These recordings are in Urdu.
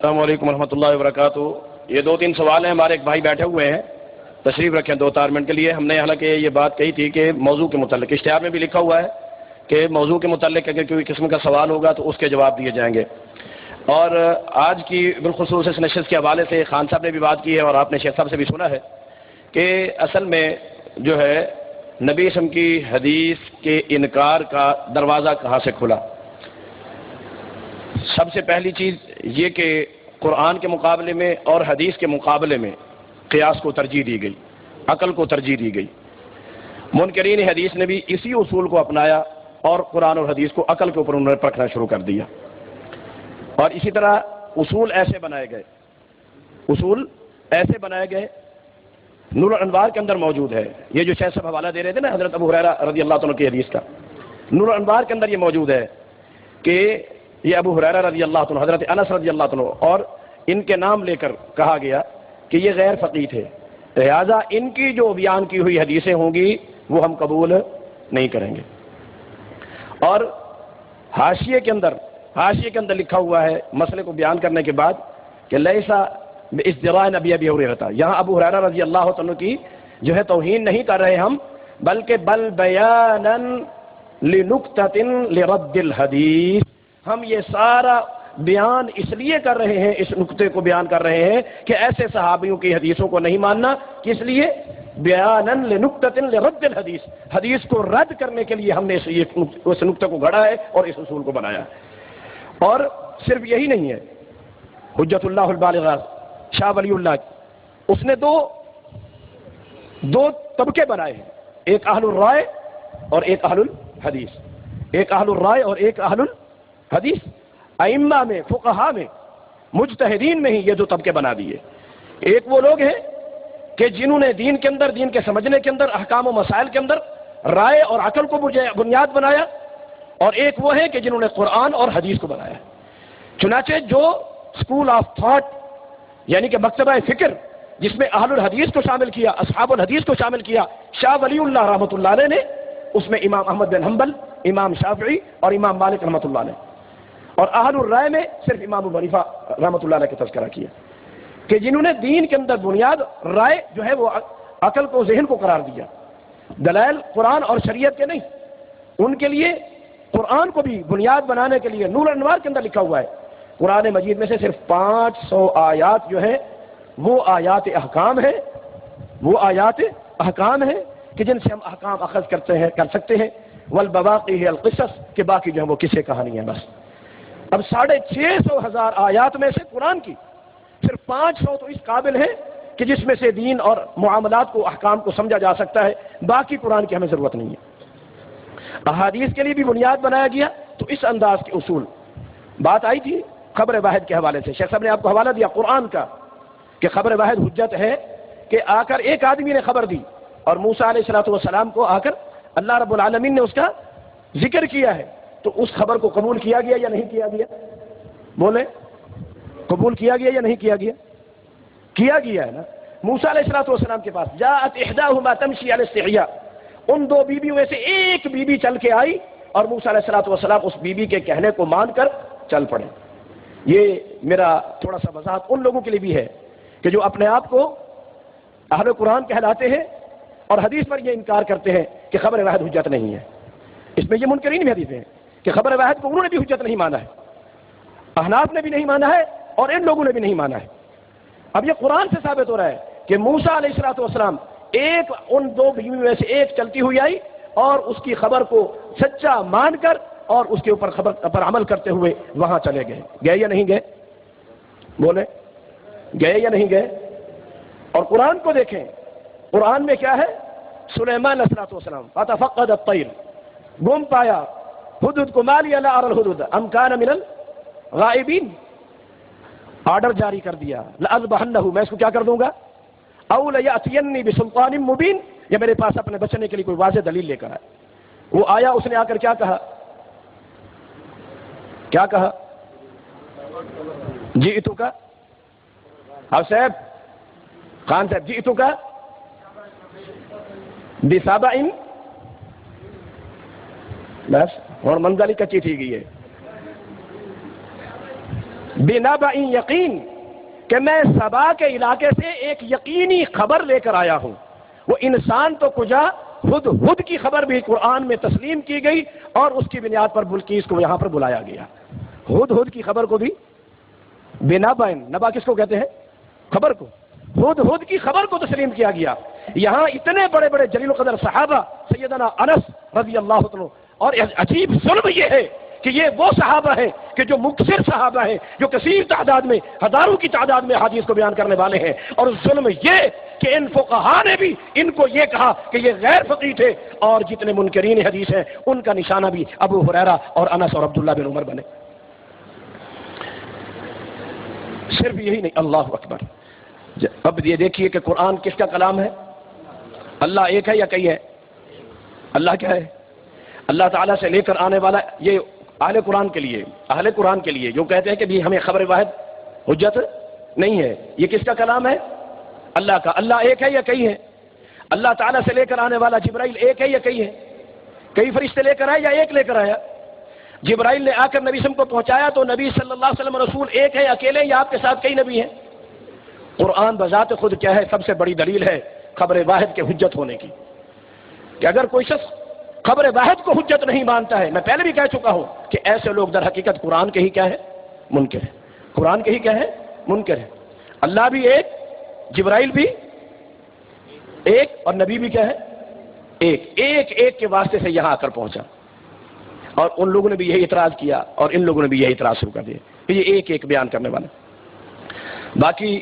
السلام علیکم ورحمۃ اللہ وبرکاتہ۔ یہ دو تین سوال ہیں، ہمارے ایک بھائی بیٹھے ہوئے ہیں، تشریف رکھیں 2-4 منٹ کے لیے۔ ہم نے حالانکہ یہ بات کہی تھی کہ موضوع کے متعلق اشتہار میں بھی لکھا ہوا ہے کہ موضوع کے متعلق اگر کوئی قسم کا سوال ہوگا تو اس کے جواب دیے جائیں گے۔ اور آج کی بالخصوص اس نشست کے حوالے سے خان صاحب نے بھی بات کی ہے اور آپ نے شیخ صاحب سے بھی سنا ہے کہ اصل میں جو ہے نبی اسم کی حدیث کے انکار کا دروازہ کہاں سے کھلا۔ سب سے پہلی چیز یہ کہ قرآن کے مقابلے میں اور حدیث کے مقابلے میں قیاس کو ترجیح دی گئی، عقل کو ترجیح دی گئی۔ منکرین حدیث نے بھی اسی اصول کو اپنایا اور قرآن اور حدیث کو عقل کے اوپر انہوں نے پرکھنا شروع کر دیا۔ اور اسی طرح اصول ایسے بنائے گئے نور الانوار کے اندر موجود ہے۔ یہ جو شیخ صاحب حوالہ دے رہے تھے نا حضرت ابو ہریرہ رضی اللہ عنہ کی حدیث کا، نور الانوار کے اندر یہ موجود ہے کہ یہ ابو ہریرہ رضی اللہ عنہ، حضرت انس رضی اللہ عنہ اور ان کے نام لے کر کہا گیا کہ یہ غیر فقیہ تھے، لہذا ان کی جو بیان کی ہوئی حدیثیں ہوں گی وہ ہم قبول نہیں کریں گے۔ اور حاشیے کے اندر لکھا ہوا ہے مسئلے کو بیان کرنے کے بعد کہ لیسا بازدراء ابی ہریرہ، یہاں ابو ہریرہ رضی اللہ عنہ کی جو ہے توہین نہیں کر رہے ہم، بلکہ بل بیانا لنکتۃ لرد الحدیث، ہم یہ سارا بیان اس لیے کر رہے ہیں، اس نقطے کو بیان کر رہے ہیں کہ ایسے صحابیوں کی حدیثوں کو نہیں ماننا، کس لیے؟ بیانا لنکتۃ لرد الحدیث، حدیث کو رد کرنے کے لیے ہم نے اس نقطے کو گھڑا ہے اور اس اصول کو بنایا ہے۔ اور صرف یہی نہیں ہے، حجت اللہ البالغہ شاہ ولی اللہ، اس نے دو طبقے بنائے ہیں، ایک اہل الرائے اور ایک اہل الحدیث، ایک اہل الرائے اور ایک اہل الحدیث۔ ائمہ میں، فقہاء میں، مجتہدین میں ہی یہ دو طبقے بنا دیے۔ ایک وہ لوگ ہیں کہ جنہوں نے دین کے اندر، دین کے سمجھنے کے اندر، احکام و مسائل کے اندر رائے اور عقل کو بنیاد بنایا، اور ایک وہ ہے کہ جنہوں نے قرآن اور حدیث کو بنایا۔ چنانچہ جو اسکول آف تھاٹ یعنی کہ مکتبہ فکر جس میں اہل الحدیث کو شامل کیا، اصحاب الحدیث کو شامل کیا شاہ ولی اللہ رحمۃ اللہ علیہ نے، اس میں امام احمد بن حنبل، امام شافعی اور امام مالک رحمۃ اللہ علیہ، اور اہل الرائے میں صرف امام ابو حنیفہ رحمۃ اللہ علیہ کا تذکرہ کیا، کہ جنہوں نے دین کے اندر بنیاد رائے جو ہے وہ عقل کو، ذہن کو قرار دیا، دلائل قرآن اور شریعت کے نہیں۔ ان کے لیے قرآن کو بھی بنیاد بنانے کے لیے نور الانوار کے اندر لکھا ہوا ہے، قرآن مجید میں سے صرف 500 آیات جو ہیں وہ آیات احکام ہیں کہ جن سے ہم احکام اخذ کر سکتے ہیں، والبواقی القصص، کہ باقی جو ہے وہ قصے کہانی ہیں بس۔ اب 650,000 آیات میں سے قرآن کی صرف 500 تو اس قابل ہیں کہ جس میں سے دین اور معاملات کو، احکام کو سمجھا جا سکتا ہے، باقی قرآن کی ہمیں ضرورت نہیں ہے۔ احادیث کے لیے بھی بنیاد بنایا گیا، تو اس انداز کے اصول۔ بات آئی تھی خبر واحد کے حوالے سے، شیخ صاحب نے آپ کو حوالہ دیا قرآن کا کہ خبر واحد حجت ہے، کہ آ کر ایک آدمی نے خبر دی اور موسیٰ علیہ السلام کو آ کر اللہ رب العالمین نے اس کا ذکر کیا ہے، تو اس خبر کو قبول کیا گیا یا نہیں کیا گیا؟ بولے، قبول کیا گیا یا نہیں کیا گیا؟ کیا گیا ہے نا۔ موسیٰ علیہ السلام کے پاس جاءت احداہما تمشی علی استحیاء، ان دو بیویوں میں سے ایک بیوی چل کے آئی اور موسیٰ علیہ السلام اس بیوی کے کہنے کو مان کر چل پڑے۔ یہ میرا تھوڑا سا وضاحت ان لوگوں کے لیے بھی ہے کہ جو اپنے آپ کو اہل قرآن کہلاتے ہیں اور حدیث پر یہ انکار کرتے ہیں کہ خبر واحد حجت نہیں ہے۔ اس میں یہ منکرین بھی حدیث ہیں کہ خبر واحد کو انہوں نے بھی حجت نہیں مانا ہے، احناف نے بھی نہیں مانا ہے اور ان لوگوں نے بھی نہیں مانا ہے۔ اب یہ قرآن سے ثابت ہو رہا ہے کہ موسیٰ علیہ السلام ایک ان دو بیویوں میں سے ایک چلتی ہوئی آئی اور اس کی خبر کو سچا مان کر اور اس کے اوپر خبر پر عمل کرتے ہوئے وہاں چلے گئے یا نہیں گئے؟ بولے، گئے یا نہیں گئے؟ اور قرآن کو دیکھیں، قرآن میں کیا ہے؟ سلیمان علیہ السلام فتفقد الطیر، گم پایا حدود کو، ما لی لا اری الحدود ام کان من الغائبین، آرڈر جاری کر دیا، لأذبحنہ، میں اس کو کیا کر دوں گا، او لیأتینی بسلطان مبین، یا میرے پاس اپنے بچنے کے لیے کوئی واضح دلیل لے کر آئے۔ وہ آیا، اس نے آ کر کیا کہا؟ جئتو کا، اب صاحب خان صاحب، جئتو کا بسبع، بس اور منزل کچی تھی گئی ہے۔ بنبأ یقین کہ میں سبا کے علاقے سے ایک یقینی خبر لے کر آیا ہوں. وہ انسان تو کجا، ہدہد کی خبر بھی قرآن میں تسلیم کی گئی اور اس کی بنیاد پر بلقیس کو یہاں پر بلایا گیا. ہدہد کی خبر کو بھی بنبأ، نبا کس کو کہتے ہیں؟ خبر کو. ہدہد کی خبر کو تسلیم کیا گیا. یہاں اتنے بڑے بڑے جلیل القدر صحابہ، سیدنا انس رضی اللہ عنہ، اور عجیب ظلم یہ ہے کہ یہ وہ صحابہ ہیں کہ جو مکثر صحابہ ہیں، جو کثیر تعداد میں، ہزاروں کی تعداد میں حدیث کو بیان کرنے والے ہیں، اور ظلم یہ کہ ان فقہاء نے بھی ان کو یہ کہا کہ یہ غیر فقیہ تھے، اور جتنے منکرین حدیث ہیں ان کا نشانہ بھی ابو ہریرہ اور انس اور عبداللہ بن عمر بنے. صرف یہی نہیں، اللہ اکبر. اب یہ دیکھیے کہ قرآن کس کا کلام ہے؟ اللہ ایک ہے یا کئی ہے؟ اللہ کیا ہے؟ اللہ تعالیٰ سے لے کر آنے والا. یہ اہل قرآن کے لیے، اہل قرآن کے لیے جو کہتے ہیں کہ بھی ہمیں خبر واحد حجت نہیں ہے، یہ کس کا کلام ہے؟ اللہ کا. اللہ ایک ہے یا کئی ہے؟ اللہ تعالیٰ سے لے کر آنے والا جبرائیل ایک ہے یا کئی ہے؟ کئی فرشتے لے کر آئے یا ایک لے کر آیا؟ جبرائیل نے آ کر نبی صلی اللہ علیہ وسلم کو پہنچایا تو نبی صلی اللہ علیہ وسلم رسول ایک ہے، اکیلے یا آپ کے ساتھ کئی نبی ہیں؟ قرآن بذات خود کیا ہے؟ سب سے بڑی دلیل ہے خبر واحد کے حجت ہونے کی. کہ اگر کوئی شخص خبر واحد کو حجت نہیں مانتا ہے، میں پہلے بھی کہہ چکا ہوں کہ ایسے لوگ در حقیقت قرآن کے ہی کیا ہے؟ منکر ہے. قرآن کے ہی کیا ہے؟ منکر ہے. اللہ بھی ایک، جبرائیل بھی ایک، اور نبی بھی کیا ہے؟ ایک. ایک ایک کے واسطے سے یہاں آ کر پہنچا، اور ان لوگوں نے بھی یہی اعتراض کیا اور ان لوگوں نے بھی یہی اعتراض شروع کر دیا کہ یہ ایک ایک بیان کرنے والا. باقی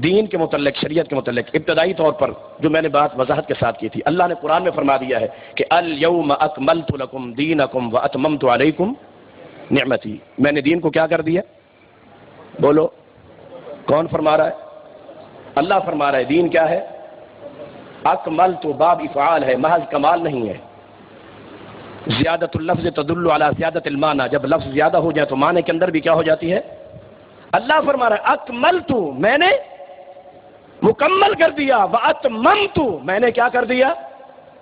دین کے متعلق، شریعت کے متعلق ابتدائی طور پر جو میں نے بات وضاحت کے ساتھ کی تھی، اللہ نے قرآن میں فرما دیا ہے کہ الیوم اکملت لکم دینکم واتممت علیکم نعمتی. میں نے دین کو کیا کر دیا؟ بولو، کون فرما رہا ہے؟ اللہ فرما رہا ہے. دین کیا ہے؟ اکملت، باب افعال ہے، محض کمال نہیں ہے. زیادت اللفظ تدل علی زیادت المعنی. جب لفظ زیادہ ہو جائے تو معنی کے اندر بھی کیا ہو جاتی ہے؟ اللہ فرما رہا ہے اکملت، میں نے مکمل کر دیا، واتممت، میں نے کیا کر دیا؟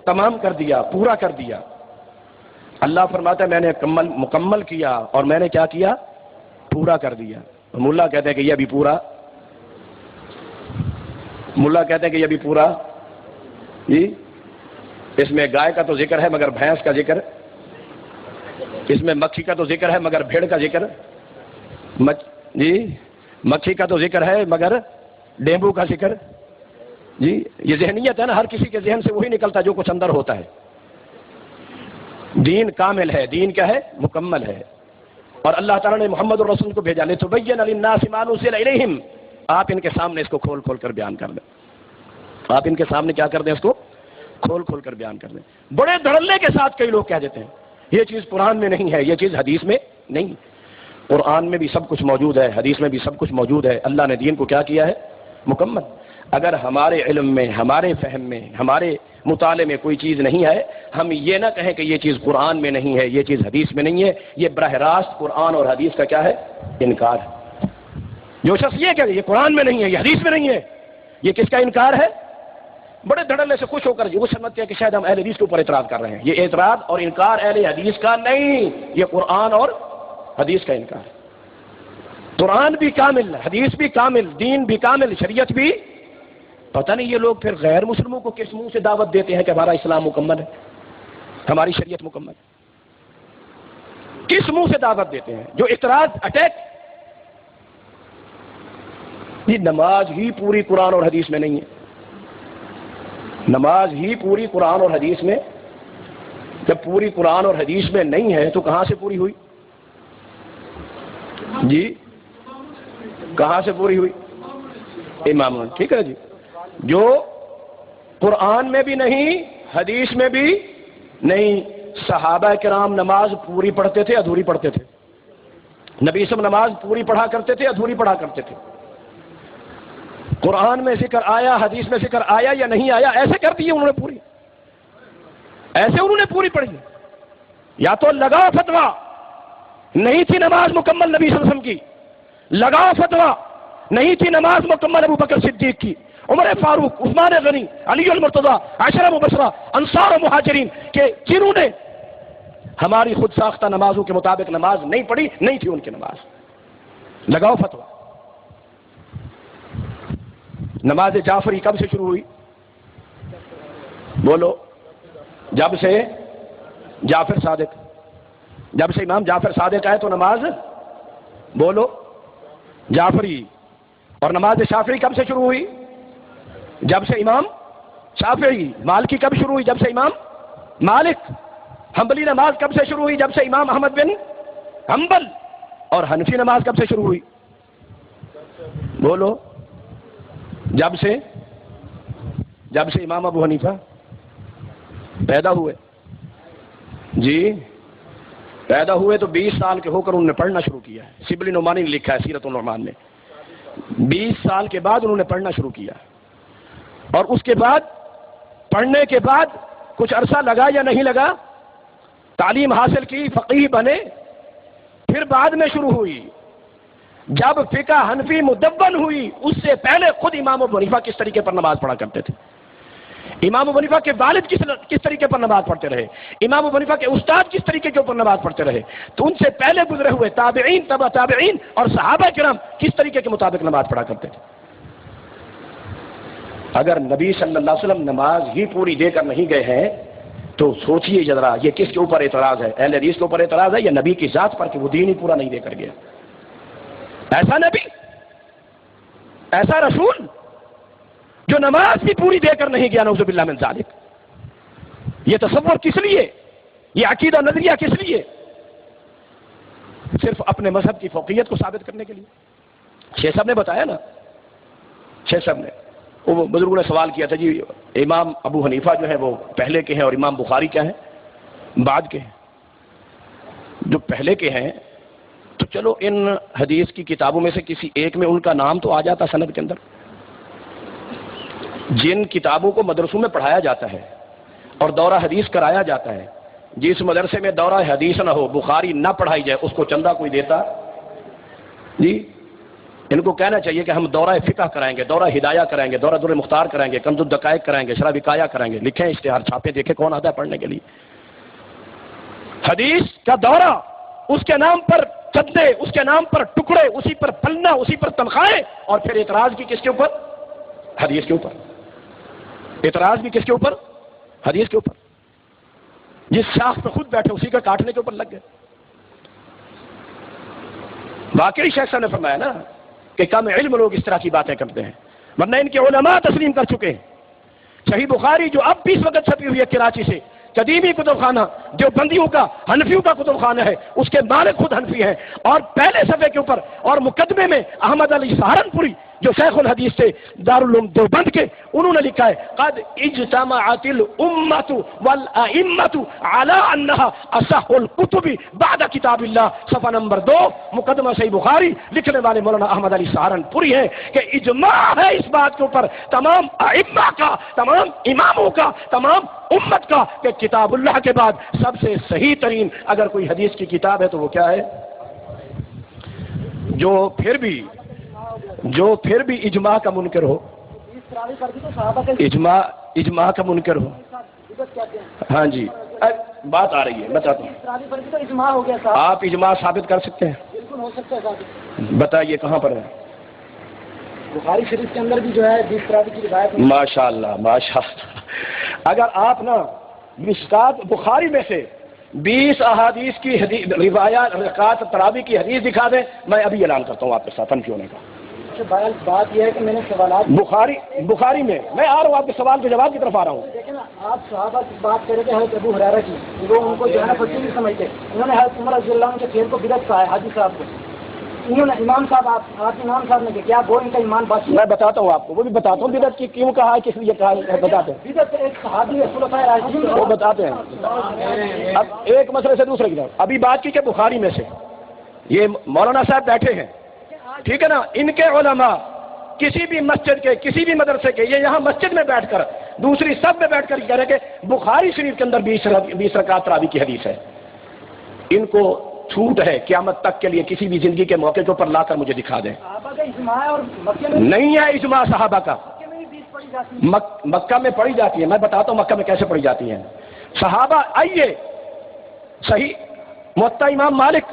تمام کر دیا، پورا کر دیا. اللہ فرماتا ہے میں نے مکمل کیا اور میں نے کیا کیا؟ پورا کر دیا. ملا کہتے ہیں کہ یہ بھی پورا، ملا کہتے ہیں کہ یہ بھی پورا. جی اس میں گائے کا تو ذکر ہے مگر بھینس کا ذکر، اس میں مکھی کا تو ذکر ہے مگر بھیڑ کا ذکر، جی مکھی کا تو ذکر ہے مگر ڈیمبو کا ذکر. جی یہ ذہنیت ہے نا، ہر کسی کے ذہن سے وہی نکلتا جو کچھ اندر ہوتا ہے. دین کامل ہے، دین کیا ہے؟ مکمل ہے. اور اللہ تعالیٰ نے محمد الرسول کو بھیجا لِتُبَيِّنَ لِلنَّاسِ مَا نُزِّلَ إِلَيْهِمْ. آپ ان کے سامنے اس کو کھول کھول کر بیان کر دیں. آپ ان کے سامنے کیا کر دیں؟ اس کو کھول کھول کر بیان کر دیں. بڑے دھڑلے کے ساتھ کئی لوگ کہہ دیتے ہیں یہ چیز قرآن میں نہیں ہے، یہ چیز حدیث میں نہیں. قرآن میں بھی سب کچھ موجود ہے، حدیث میں بھی سب کچھ موجود ہے. اللہ نے دین کو کیا کیا ہے؟ مکمل. اگر ہمارے علم میں، ہمارے فہم میں، ہمارے مطالعے میں کوئی چیز نہیں ہے، ہم یہ نہ کہیں کہ یہ چیز قرآن میں نہیں ہے، یہ چیز حدیث میں نہیں ہے. یہ براہ راست قرآن اور حدیث کا کیا ہے؟ انکار ہے. جو شخص یہ کہے یہ قرآن میں نہیں ہے، یہ حدیث میں نہیں ہے، یہ کس کا انکار ہے؟ بڑے دھڑلے سے خوش ہو کر وہ سمجھتے ہیں کہ شاید ہم اہل حدیث کے اوپر اعتراض کر رہے ہیں. یہ اعتراض اور انکار اہل حدیث کا نہیں، یہ قرآن اور حدیث کا انکار ہے. قرآن بھی کامل، حدیث بھی کامل، دین بھی کامل، شریعت بھی. پتہ نہیں یہ لوگ پھر غیر مسلموں کو کس منہ سے دعوت دیتے ہیں کہ ہمارا اسلام مکمل ہے، ہماری شریعت مکمل ہے. کس منہ سے دعوت دیتے ہیں؟ جو اعتراض، اٹیک. یہ نماز ہی پوری قرآن اور حدیث میں نہیں ہے. نماز ہی پوری قرآن اور حدیث میں، جب پوری قرآن اور حدیث میں نہیں ہے تو کہاں سے پوری ہوئی؟ جی کہاں سے پوری ہوئی؟ امام. ٹھیک ہے جی. جو قرآن میں بھی نہیں، حدیث میں بھی نہیں. صحابہ کرام نماز پوری پڑھتے تھے، ادھوری پڑھتے تھے. نبی صلی اللہ علیہ وسلم نماز پوری پڑھا کرتے تھے، ادھوری پڑھا کرتے تھے. قرآن میں ذکر آیا، حدیث میں ذکر آیا یا نہیں آیا، ایسے کر دی انہوں نے پوری، ایسے انہوں نے پوری پڑھی. یا تو لگا فتویٰ، نہیں تھی نماز مکمل نبی صلی اللہ علیہ وسلم کی، لگا فتویٰ، نہیں تھی نماز مکمل ابو بکر صدیق کی، عمر فاروق، عثمان غنی، علی المرتضیٰ، عشرہ مبشرہ، انصار و مہاجرین کہ جنہوں نے ہماری خود ساختہ نمازوں کے مطابق نماز نہیں پڑھی، نہیں تھی ان کی نماز. لگاؤ فتویٰ. نماز جعفری کب سے شروع ہوئی؟ بولو. جب سے جعفر صادق، جب سے امام جعفر صادق آئے تو نماز بولو جعفری. اور نماز شافعی کب سے شروع ہوئی؟ جب سے امام شافعی. مالکی کب شروع ہوئی؟ جب سے امام مالک. حنبلی نماز کب سے شروع ہوئی؟ جب سے امام احمد بن حنبل. اور حنفی نماز کب سے شروع ہوئی؟ بولو. جب سے امام ابو حنیفہ پیدا ہوئے. جی پیدا ہوئے تو 20 سال کے ہو کر انہوں نے پڑھنا شروع کیا ہے. سبلی نعمانی نے لکھا ہے سیرت النعمان میں. 20 سال کے بعد انہوں نے پڑھنا شروع کیا. اور اس کے بعد پڑھنے کے بعد کچھ عرصہ لگا یا نہیں لگا، تعلیم حاصل کی، فقیہ بنے. پھر بعد میں شروع ہوئی جب فقہ حنفی مدون ہوئی. اس سے پہلے خود امام ابو حنیفہ کس طریقے پر نماز پڑھا کرتے تھے، امام ابو حنیفہ کے والد کس طریقے پر نماز پڑھتے رہے، امام ابو حنیفہ کے استاد کس طریقے کے اوپر نماز پڑھتے رہے. تو ان سے پہلے گزرے ہوئے تابعین، تبع تابعین اور صحابہ کرام کس طریقے کے مطابق نماز پڑھا کرتے تھے. اگر نبی صلی اللہ علیہ وسلم نماز ہی پوری دے کر نہیں گئے ہیں تو سوچئے ذرا یہ کس کے اوپر اعتراض ہے؟ اہل حدیث کے اوپر اعتراض ہے یا نبی کی ذات پر کہ وہ دین ہی پورا نہیں دے کر گیا؟ ایسا نبی، ایسا رسول جو نماز بھی پوری دے کر نہیں گیا، نعوذ باللہ من ذالک. یہ تصور کس لیے؟ یہ عقیدہ نظریہ کس لیے؟ صرف اپنے مذہب کی فوقیت کو ثابت کرنے کے لیے. شیخ صاحب نے بتایا نا، شیخ صاحب نے، وہ بزرگوں نے سوال کیا تھا جی امام ابو حنیفہ جو ہے وہ پہلے کے ہیں اور امام بخاری کیا ہیں؟ بعد کے ہیں. جو پہلے کے ہیں تو چلو ان حدیث کی کتابوں میں سے کسی ایک میں ان کا نام تو آ جاتا سند کے اندر. جن کتابوں کو مدرسوں میں پڑھایا جاتا ہے اور دورہ حدیث کرایا جاتا ہے، جس مدرسے میں دورہ حدیث نہ ہو، بخاری نہ پڑھائی جائے، اس کو چندہ کوئی دیتا؟ جی ان کو کہنا چاہیے کہ ہم دورہ فقہ کرائیں گے، دورہ ہدایہ کرائیں گے، دورہ در مختار کرائیں گے، کنز الدقائق کرائیں گے، شرح وقایہ کرائیں گے. لکھیں اشتہار، چھاپیں، دیکھیں کون آتا ہے پڑھنے کے لیے. حدیث کا دورہ، اس کے نام پر چندے، اس کے نام پر ٹکڑے، اسی پر پلنا، اسی پر تنخواہیں. اور پھر اعتراض بھی کس کے اوپر؟ حدیث کے اوپر. اعتراض بھی کس کے اوپر؟ حدیث کے اوپر. جس شاخ پہ خود بیٹھے اسی کا کاٹنے کے اوپر لگ گئے. واقعی شیخ صاحب نے فرمایا نا کہ کم علم لوگ اس طرح کی باتیں کرتے ہیں، ورنہ ان کے علماء تسلیم کر چکے ہیں. صحیح بخاری جو اب بھی اس وقت چھپی ہوئی ہے کراچی سے، قدیمی کتب خانہ جو بندیوں کا، حنفیوں کا کتب خانہ ہے، اس کے مالک خود حنفی ہیں. اور پہلے صفحے کے اوپر اور مقدمے میں احمد علی سہارنپوری جو شیخ الحدیث تھے دارالعلوم دیوبند کے، انہوں نے لکھا ہے قد اجتمعت الامۃ والائمۃ علی انها اصح الکتب بعد کتاب اللہ. صفحہ نمبر 2 مقدمہ صحیح بخاری. لکھنے والے مولانا احمد علی سہارنپوری ہیں کہ اجماع ہے اس بات کے اوپر تمام ائمہ کا، تمام اماموں کا، تمام امت کا کہ کتاب اللہ کے بعد سب سے صحیح ترین اگر کوئی حدیث کی کتاب ہے تو وہ کیا ہے؟ جو پھر بھی اجماع کا منکر ہو، اجماع کا منکر ہو. ہاں جی بات آ رہی ہے، بتاتا ہوں. آپ اجماع ثابت کر سکتے ہیں؟ بتائیے کہاں پر ہے؟ بخاری شریف کے اندر بھی جو ہے 20 تراوی کی روایت. ماشاء اللہ ماشاء اللہ. اگر آپ نا مشکات بخاری میں سے 20 احادیث کی روایات رکعت تراوی کی حدیث دکھا دیں، میں ابھی اعلان کرتا ہوں آپ کے ساتھ ہونے کا. بات یہ ہے کہ میں نے سوالات بخاری میں میں آ رہا ہوں، آپ کے سوال کے جواب کی طرف آ رہا ہوں. دیکھیں نا، آپ صحابہ کی بات کر رہے تھے حضرت ابو ہریرہ کی، وہ ان کو جو ہے نا فقیر نہیں سمجھتے. انہوں نے حضرت عمر رضی اللہ عنہ کے کھیل کو بدعت کہا ہے حاجی صاحب کو. انہوں نے امام صاحب آپ امام صاحب نے کیا وہ ان کا ایمان باقی؟ میں بتاتا ہوں آپ کو، وہ بھی بتاتا ہوں بدعت کی کیوں کہا ہے، کس لیے کہا ہے، بتاتے ہیں. بدعت ایک صحابی رسول اللہ راشدین وہ بتاتے ہیں. اب ایک مسئلے سے دوسرے کی طرف ابھی بات کی کہ بخاری میں سے یہ مولانا صاحب بیٹھے ہیں، ٹھیک ہے نا، ان کے علماء کسی بھی مسجد کے، کسی بھی مدرسے کے، یہ یہاں مسجد میں بیٹھ کر دوسری سب میں بیٹھ کر کہہ رہے کہ بخاری شریف کے اندر 20 رکعت تراوی کی حدیث ہے. ان کو چھوٹ ہے قیامت تک کے لیے کسی بھی زندگی کے موقع کے اوپر لا کر مجھے دکھا دیں. صحابہ کا اجماع ہے اور مکے میں نہیں ہے اجماع صحابہ کا. مکے مکہ میں پڑھی جاتی ہے. میں بتاتا ہوں مکہ میں کیسے پڑھی جاتی ہیں. صحابہ آئیے، صحیح موطا امام مالک،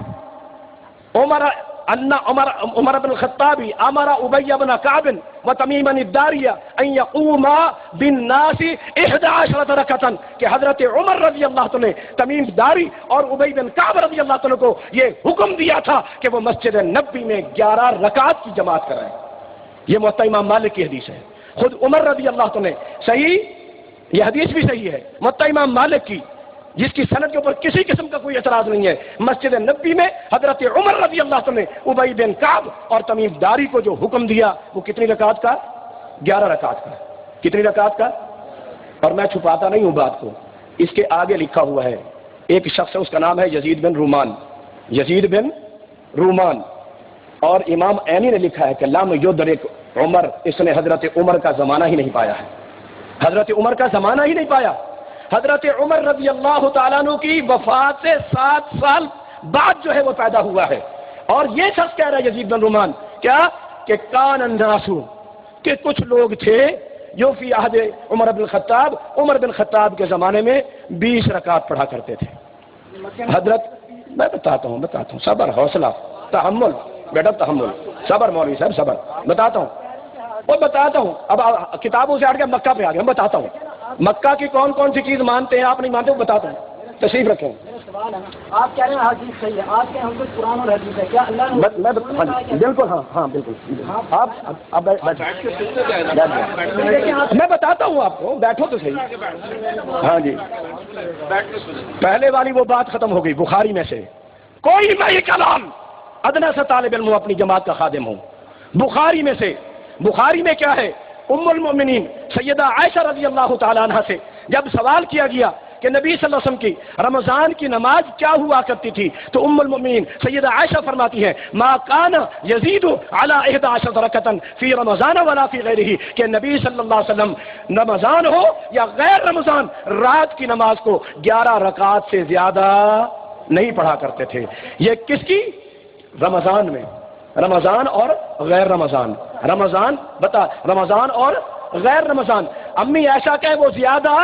ان عمر بن الخطاب امر ابی بن کعب وتمیم الداریہ ان یقوما بالناس 11 رکعتا، کہ حضرت عمر رضی اللہ عنہ نے تمیم داری اور ابی بن کعب رضی اللہ عنہ کو یہ حکم دیا تھا کہ وہ مسجد نبوی میں 11 رکعت کی جماعت کرائیں۔ یہ موطا امام مالک کی حدیث ہے، خود عمر رضی اللہ عنہ نے، صحیح، یہ حدیث بھی صحیح ہے موطا امام مالک کی، جس کی سند کے اوپر کسی قسم کا کوئی اعتراض نہیں ہے۔ مسجد نبوی میں حضرت عمر رضی اللہ عنہ نے ابی بن کعب اور تمیم داری کو جو حکم دیا وہ کتنی رکعت کا؟ 11 رکعت کا۔ کتنی رکعت کا؟ اور میں چھپاتا نہیں ہوں بات کو، اس کے آگے لکھا ہوا ہے، ایک شخص ہے، اس کا نام ہے یزید بن رومان، یزید بن رومان، اور امام عینی نے لکھا ہے کہ لم یدرک عمر، اس نے حضرت عمر کا زمانہ ہی نہیں پایا ہے، حضرت عمر کا زمانہ ہی نہیں پایا۔ حضرت عمر رضی اللہ تعالیٰ عنہ کی وفات سے 7 سال بعد جو ہے وہ پیدا ہوا ہے، اور یہ شخص کہہ رہا ہے یزید بن رومان کیا کہ کان الناس، کہ کچھ لوگ تھے جو فی عہد عمر بن الخطاب، عمر بن خطاب کے زمانے میں 20 رکعت پڑھا کرتے تھے۔ حضرت میں بتاتا ہوں صبر، حوصلہ، تحمل بیٹا، تحمل، صبر مولوی صاحب، صبر، بتاتا ہوں اب کتابوں سے ہٹ کے مکہ پہ آ گئے، ہم بتاتا ہوں مکہ کی کون کون سی چیز مانتے ہیں آپ نہیں مانتے، وہ بتاتا ہوں، تشریف رکھیں۔ سوال ہے نا، آپ کہہ رہے ہیں حدیث صحیح ہے، آپ کے ہم کو قرآن اور حدیث ہے، کیا اللہ نے بالکل، ہاں بالکل، آپ میں بتاتا ہوں آپ کو، بیٹھو تو صحیح۔ ہاں جی، پہلے والی وہ بات ختم ہو گئی، بخاری میں سے کوئی میں یہ کلام ادنا سا طالب علم ہوں، اپنی جماعت کا خادم ہوں، بخاری میں سے، بخاری میں کیا ہے، ام المؤمنین سیدہ عائشہ رضی اللہ تعالیٰ عنہ سے جب سوال کیا گیا کہ نبی صلی اللہ علیہ وسلم کی رمضان کی نماز کیا ہوا کرتی تھی، تو ام المؤمنین سیدہ عائشہ فرماتی ہے ما کان یزید علی 11 رکعتا فی رمضان ولا فی غیرہ، کہ نبی صلی اللہ علیہ وسلم رمضان ہو یا غیر رمضان رات کی نماز کو 11 رکعات سے زیادہ نہیں پڑھا کرتے تھے۔ یہ کس کی؟ رمضان میں، رمضان اور غیر رمضان، رمضان رمضان اور غیر رمضان۔ امی عائشہ کہ وہ زیادہ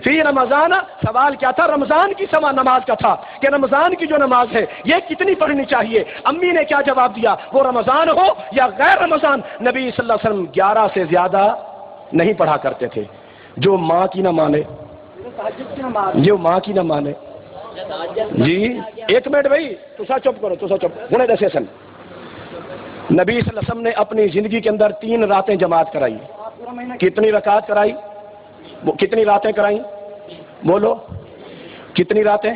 فی رمضان، سوال کیا تھا؟ رمضان کی نماز کا تھا کہ رمضان کی جو نماز ہے یہ کتنی پڑھنی چاہیے؟ امی نے کیا جواب دیا؟ وہ رمضان ہو یا غیر رمضان نبی صلی اللہ علیہ وسلم 11 سے زیادہ نہیں پڑھا کرتے تھے۔ جو ماں کی نہ مانے، جو ماں کی نہ مانے، جی ایک منٹ بھائی، تسا چپ کرو، تسا چپ ہونے دے سیشن۔ نبی صلی اللہ علیہ وسلم نے اپنی زندگی کے اندر 3 راتیں جماعت کرائی۔ کتنی رکعت کرائی؟ کتنی راتیں کرائیں؟ بولو کتنی راتیں؟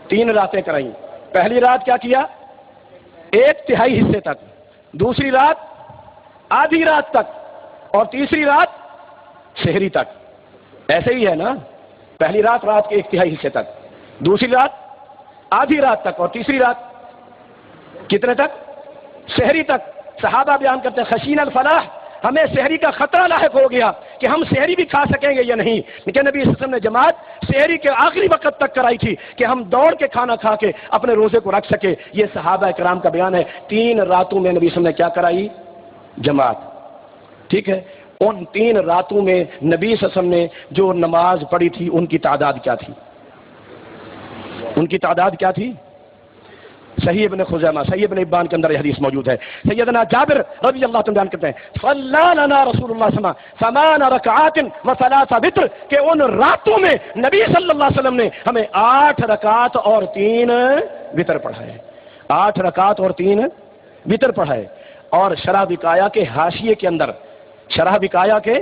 3 راتیں کرائیں۔ پہلی رات کیا کیا؟ 1/3 حصے تک، دوسری رات آدھی رات تک، اور تیسری رات سحری تک۔ ایسے ہی ہے نا، پہلی رات کے 1/3 حصے تک، دوسری رات آدھی رات تک، اور تیسری رات کتنے تک؟ سحری تک۔ صحابہ بیان کرتے ہیں خشین الفلاح، ہمیں سحری کا خطرہ لاحق ہو گیا کہ ہم سحری بھی کھا سکیں گے یا نہیں، لیکن نبی صلی اللہ علیہ وسلم نے جماعت سحری کے آخری وقت تک کرائی تھی کہ ہم دوڑ کے کھانا کھا کے اپنے روزے کو رکھ سکے۔ یہ صحابہ کرام کا بیان ہے۔ 3 راتوں میں نبی صلی اللہ علیہ وسلم نے کیا کرائی؟ جماعت، ٹھیک ہے۔ ان 3 راتوں میں نبی صلی اللہ علیہ وسلم نے جو نماز پڑھی تھی ان کی تعداد کیا تھی؟ ان کی تعداد کیا تھی؟ صحیح ابن خزیمہ، صحیح ابن ابان کے اندر یہ حدیث موجود ہے۔ سیدنا جابر رضی اللہ عنہ بیان کرتے ہیں صلی لنا رسول اللہ صلی اللہ علیہ وسلم 8 رکعات و3 وتر، کہ ان راتوں میں نبی صلی اللہ علیہ وسلم نے ہمیں 8 رکعات اور 3 وتر پڑھائے، 8 رکعات اور 3 وتر پڑھائے۔ اور شرح وقایا کے حاشیے کے اندر، شرح وقایا کے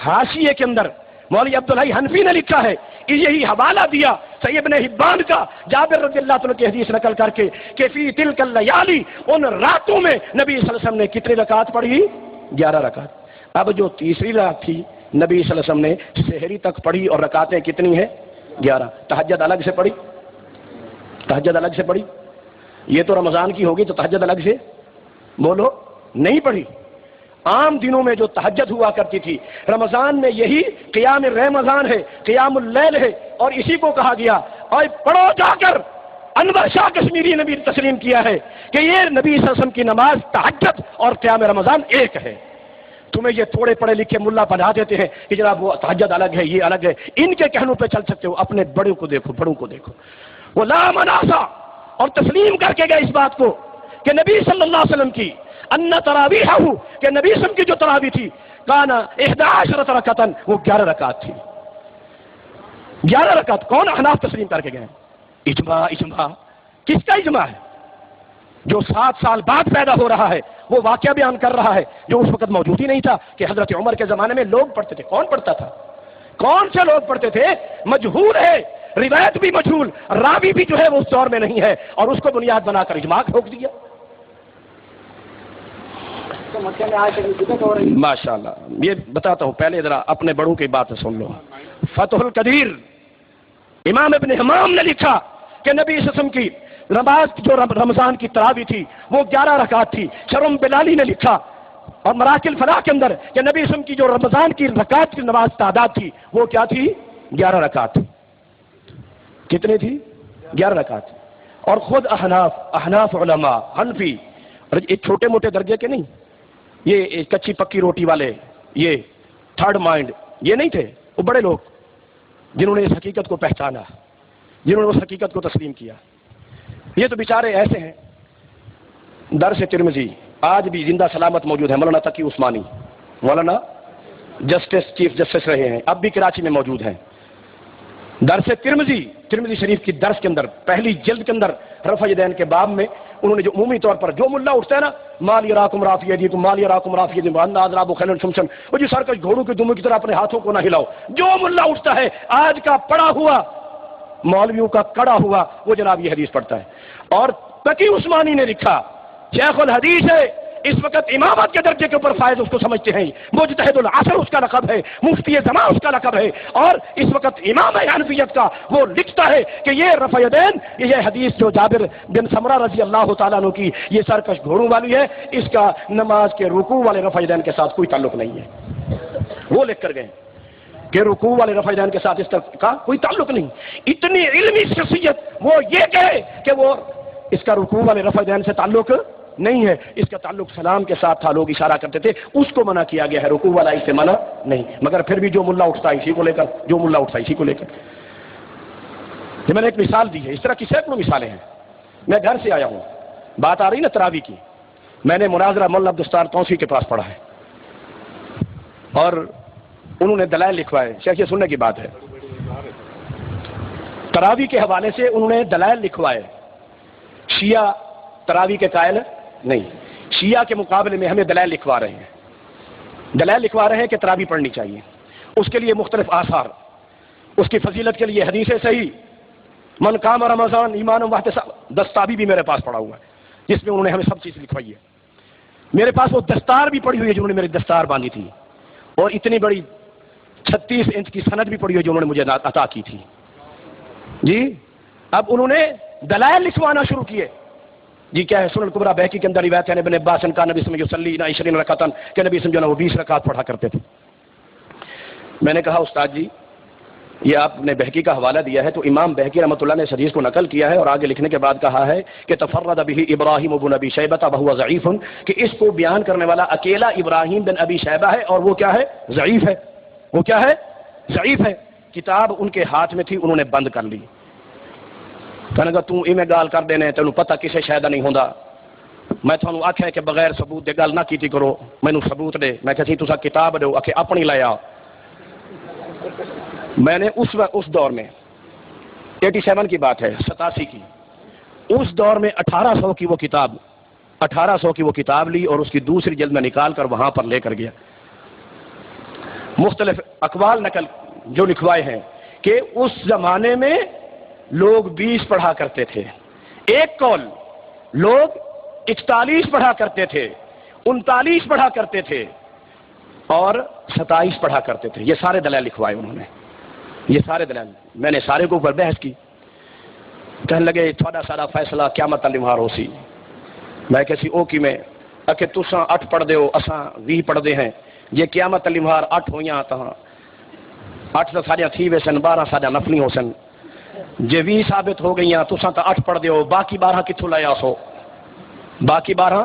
حاشیے کے اندر مولوی عبدالحی حنفی نے لکھا ہے، یہی حوالہ دیا صحیح ابن حبان کا جابر رضی اللہ عنہ کی حدیث نقل کر کے کہ فی تلک اللیالی، ان راتوں میں نبی صلی اللہ علیہ وسلم نے کتنی رکعت پڑھی؟ 11 رکعت۔ اب جو تیسری رات تھی نبی صلی اللہ علیہ وسلم نے سحری تک پڑھی، اور رکعتیں کتنی ہیں؟ 11۔ تہجد الگ سے پڑھی، تہجد الگ سے پڑھی، یہ تو رمضان کی ہوگی تو تہجد الگ سے بولو نہیں پڑھی۔ عام دنوں میں جو تہجد ہوا کرتی تھی، رمضان میں یہی قیام رمضان ہے، قیام اللیل ہے، اور اسی کو کہا گیا اور پڑھو جا کر انور شاہ کشمیری نے بھی تسلیم کیا ہے کہ یہ نبی صلی اللہ علیہ وسلم کی نماز تہجد اور قیام رمضان ایک ہے۔ تمہیں یہ تھوڑے پڑھے لکھے ملا بنا دیتے ہیں کہ جناب وہ تہجد الگ ہے، یہ الگ ہے، ان کے کہنوں پہ چل سکتے ہو، اپنے بڑوں کو دیکھو، بڑوں کو دیکھو۔ وہ لا مناسا، اور تسلیم کر کے گئے اس بات کو کہ نبی صلی اللہ علیہ وسلم کی ان تراویحہ کہ نبی صلی اللہ علیہ وسلم کی جو تراویح تھی کانا 11 رکعتن وہ 11 رکعت تھی. 11 رکعت. کون احناف تسلیم کر کے گئے؟ اجماع. اجماع کس کا اجماع ہے؟ جو 7 سال بعد پیدا ہو رہا ہے وہ واقعہ بیان کر رہا ہے جو اس وقت موجود ہی نہیں تھا کہ حضرت عمر کے زمانے میں لوگ پڑھتے تھے. کون پڑھتا تھا؟ کون سے لوگ پڑھتے تھے؟ مجہول ہے، روایت بھی مجہول، راوی بھی جو ہے وہ اس دور میں نہیں ہے، اور اس کو بنیاد بنا کر اجماع ٹھوک دیا. ماشاء اللہ. یہ بتاتا ہوں، پہلے ذرا اپنے بڑوں کی بات سن لو. فتح القدیر امام ابن حمام نے لکھا کہ نبی صلی اللہ علیہ وسلم کی نماز جو رمضان کی تراویح تھی وہ 11 رکعت تھی. شرم بلالی نے لکھا اور مراکل فلاح کے اندر کہ نبی صلی اللہ علیہ وسلم کی جو رمضان کی رکعت کی نماز تعداد تھی وہ کیا تھی؟ 11 رکعت. کتنی تھی؟ 11 رکعت. اور خود احناف علماء حنفی، ایک چھوٹے موٹے درجے کے نہیں، یہ کچی پکی روٹی والے، یہ تھرڈ مائنڈ، یہ نہیں تھے. وہ بڑے لوگ جنہوں نے اس حقیقت کو پہچانا، جنہوں نے اس حقیقت کو تسلیم کیا. یہ تو بیچارے ایسے ہیں. درس ترمذی آج بھی زندہ سلامت موجود ہے. مولانا تقی عثمانی، مولانا جسٹس چیف جسٹس رہے ہیں، اب بھی کراچی میں موجود ہیں. درس ترمذی شریف کی درس کے اندر پہلی جلد کے اندر رفع یدین کے باب میں انہوں نے جو عمومی طور پر جو ملا اٹھتا ہے نا، مال یراکم رافع ایدیکم، مال یراکم رافع ایدیکم وان اضراب خیل شمشن، وہ جو سر کا گھوڑوں کے دموں کی طرح اپنے ہاتھوں کو نہ ہلاؤ، جو ملا اٹھتا ہے آج کا پڑا ہوا مولویوں کا کڑا ہوا وہ جناب یہ حدیث پڑھتا ہے. اور تقی عثمانی نے لکھا، شیخ الحدیث ہے، اس وقت امامت کے درجے کے اوپر فائز اس کو سمجھتے ہیں، مجتہد العصر اس کا لقب ہے، مفتی زمان اس کا لقب ہے، اور اس وقت امام حنفیت کا وہ لکھتا ہے کہ یہ رفع یدین، یہ حدیث جو جابر بن سمرہ رضی اللہ تعالیٰ عنہ کی یہ سرکش گھوڑوں والی ہے، اس کا نماز کے رکوع والے رفع یدین کے ساتھ کوئی تعلق نہیں ہے. وہ لکھ کر گئے کہ رکوع والے رفع یدین کے ساتھ اس طرح کا کوئی تعلق نہیں. اتنی علمی شخصیت وہ یہ کہے کہ وہ اس کا رکوع والے رفع یدین سے تعلق نہیں ہے، اس کا تعلق سلام کے ساتھ تھا، لوگ اشارہ کرتے تھے، اس کو منع کیا گیا ہے، رکوع والا اس سے منع نہیں. مگر پھر بھی جو ملا اٹھتا ہے اسی کو لے کر، جو ملا اٹھتا ہے اسی کو لے کر. یہ میں نے ایک مثال دی ہے، اس طرح کی سینکڑوں مثالیں ہیں. میں گھر سے آیا ہوں، بات آ رہی نا تراویح کی، میں نے مناظرہ مولانا عبدالستار توسی کے پاس پڑھا ہے اور انہوں نے دلائل لکھوائے. شیخ یہ سننے کی بات ہے، تراویح کے حوالے سے انہوں نے دلائل لکھوائے. شیعہ تراویح کے قائل نہیں، شیعہ کے مقابلے میں ہمیں دلائل لکھوا رہے ہیں کہ تراویح پڑھنی چاہیے. اس کے لیے مختلف آثار، اس کی فضیلت کے لیے حدیث صحیح، من قام رمضان ایمان واحتساب، دستاوی بھی میرے پاس پڑا ہوا ہے جس میں انہوں نے ہمیں سب چیز لکھوائی ہے. میرے پاس وہ دستار بھی پڑی ہوئی ہے جنہوں نے میری دستار باندھی تھی، اور اتنی بڑی 36 انچ کی سند بھی پڑی ہوئی جو انہوں نے مجھے عطا کی تھی. جی اب انہوں نے دلائل لکھوانا شروع کیے. جی کیا ہے؟ سنن کبریٰ بہقی کے اندر روایت ہے ابن عباس کا نبی صلی اللہ علیہ وسلم یصلی 20 رکعتاً کہ نبی صلی اللہ علیہ وسلم وہ 20 رکعت پڑھا کرتے تھے. میں نے کہا استاد جی یہ آپ نے بہقی کا حوالہ دیا ہے تو امام بہقی رحمۃ اللہ نے اس حدیث کو نقل کیا ہے اور آگے لکھنے کے بعد کہا ہے کہ تفرد به ابراہیم بن ابی شیبہ وهو ضعیف، کہ اس کو بیان کرنے والا اکیلا ابراہیم بن ابی شیبہ ہے اور وہ کیا ہے؟ ضعیف ہے. وہ کیا ہے؟ ضعیف ہے. کتاب ان کے ہاتھ میں تھی، انہوں نے بند کر لی. کہنے لگا تو ایویں گال کر دینے تینوں پتہ کسے شاید نہیں ہوندا، میں تھانوں آکھیا کہ بغیر ثبوت دے گل نہ کیتی کرو، مینوں ثبوت دے. میں کہا سی تساں کتاب دو، آکھے اپنی لے آ. میں نے اس دور میں 87 کی بات ہے، 87 کی، اس دور میں 1800 کی وہ کتاب لی اور اس کی دوسری جلد میں نکال کر وہاں پر لے کر گیا. مختلف اقوال نقل جو لکھوائے ہیں کہ اس زمانے میں لوگ 20 پڑھا کرتے تھے، ایک قول لوگ 41 پڑھا کرتے تھے، 39 پڑھا کرتے تھے اور 27 پڑھا کرتے تھے. یہ سارے دلائل لکھوائے انہوں نے، یہ سارے دلائل. میں نے سارے کو اوپر بحث کی. کہنے لگے تھوڑا سارا فیصلہ قیامت تلیمہار ہو سی. میں کہسی او کی میں کہ تساں 8 پڑھ دے ہو اساں 20 پڑھ دے ہیں، یہ قیامت تلیمہار 8 ہویاں تاں 8 تو ساڈیاں تھی ویسن، 12 ساڈا نفلی ہو سن. جے 20 ثابت ہو گئیاں تساں تا 8 پڑھ دے ہو، باقی 12 کتھوں لے آسو؟ باقی 12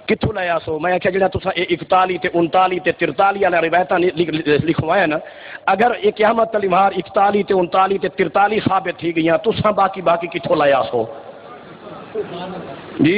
کتھوں لے آسو؟ میں آخیا جڑا تساں 41 تے 39 تے 43 والا روایتاں لکھوایا نا، اگر یہ قیامت تلیمہار 41 تے 39 تے 43 ثابت تھی گئیاں تساں باقی کتھوں لے آسو؟ جی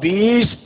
20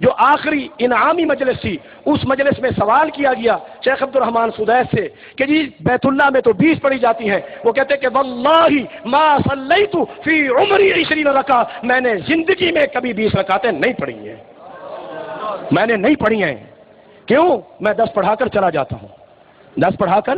جو آخری انعامی مجلس تھی اس مجلس میں سوال کیا گیا شیخ عبد الرحمان سدیس سے کہ جی بیت اللہ میں تو 20 پڑھی جاتی ہیں، وہ کہتے ہیں کہ واللہ ما صلیت فی عمری 20 رکعہ، میں نے زندگی میں کبھی 20 رکعتیں نہیں پڑھی ہیں، میں نے نہیں پڑھی ہیں۔ کیوں؟ میں 10 پڑھا کر چلا جاتا ہوں، 10 پڑھا کر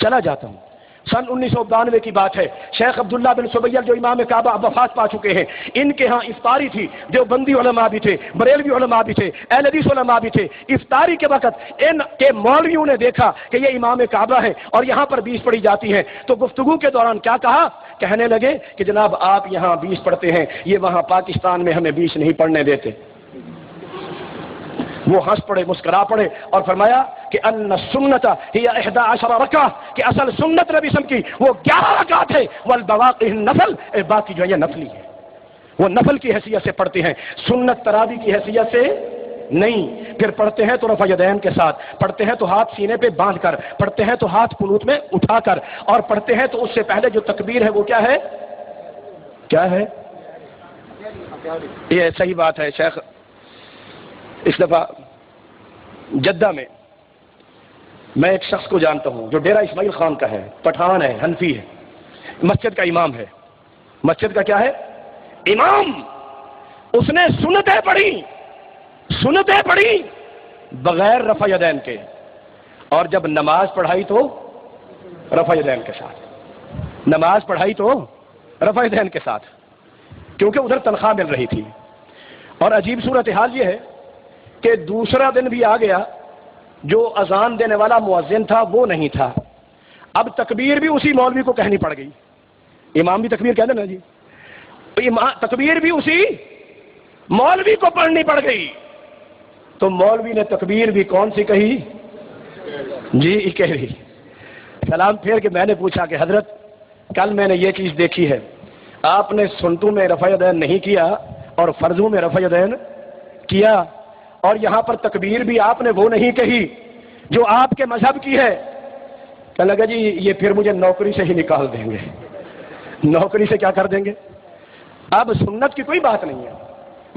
چلا جاتا ہوں۔ سن 1992 کی بات ہے، شیخ عبداللہ بن سبیل جو امام کعبہ اب وفات پا چکے ہیں، ان کے ہاں افطاری تھی، دیوبندی علماء بھی تھے، بریلوی علماء بھی تھے، اہل حدیث علماء بھی تھے۔ افطاری کے وقت ان کے مولویوں نے دیکھا کہ یہ امام کعبہ ہے اور یہاں پر 20 پڑھی جاتی ہیں، تو گفتگو کے دوران کیا کہا؟ کہنے لگے کہ جناب آپ یہاں 20 پڑھتے ہیں، یہ وہاں پاکستان میں ہمیں 20 نہیں پڑھنے دیتے۔ وہ ہنس پڑے، مسکرا پڑے اور فرمایا کہ ان السنت ہی 11 رکعہ، کہ اصل سنت نبی صلی اللہ علیہ وسلم کی وہ 11 رکعت ہے، والبواقی النفل، باقی جو ہے یہ نفلی ہے، وہ نفل کی حیثیت سے پڑھتے ہیں، سنت تراویح کی حیثیت سے نہیں۔ پھر پڑھتے ہیں تو رفع یدین کے ساتھ، پڑھتے ہیں تو ہاتھ سینے پہ باندھ کر، پڑھتے ہیں تو ہاتھ قنوت میں اٹھا کر، اور پڑھتے ہیں تو اس سے پہلے جو تکبیر ہے وہ کیا ہے؟ کیا ہے؟ یہ صحیح بات ہے شیخ۔ اس دفعہ جدہ میں میں ایک شخص کو جانتا ہوں جو ڈیرہ اسماعیل خان کا ہے، پٹھان ہے، حنفی ہے، مسجد کا امام ہے، مسجد کا کیا ہے؟ امام۔ اس نے سنتیں پڑھی بغیر رفع یدین کے، اور جب نماز پڑھائی تو رفع یدین کے ساتھ، نماز پڑھائی تو رفع یدین کے ساتھ، کیونکہ ادھر تنخواہ مل رہی تھی۔ اور عجیب صورتحال یہ ہے کہ دوسرا دن بھی آ گیا، جو اذان دینے والا مؤذن تھا وہ نہیں تھا، اب تکبیر بھی اسی مولوی کو کہنی پڑ گئی۔ امام بھی تکبیر کہہ دینا جی، تکبیر بھی اسی مولوی کو پڑھنی پڑ گئی، تو مولوی نے تکبیر بھی کون سی کہی؟ جی کہہ رہی۔ سلام پھیر کے میں نے پوچھا کہ حضرت کل میں نے یہ چیز دیکھی ہے، آپ نے سنتوں میں رفع یدین نہیں کیا اور فرضوں میں رفع یدین کیا، اور یہاں پر تکبیر بھی آپ نے وہ نہیں کہی جو آپ کے مذہب کی ہے۔ کہنے لگا جی یہ پھر مجھے نوکری سے ہی نکال دیں گے۔ نوکری سے کیا کر دیں گے؟ اب سنت کی کوئی بات نہیں ہے،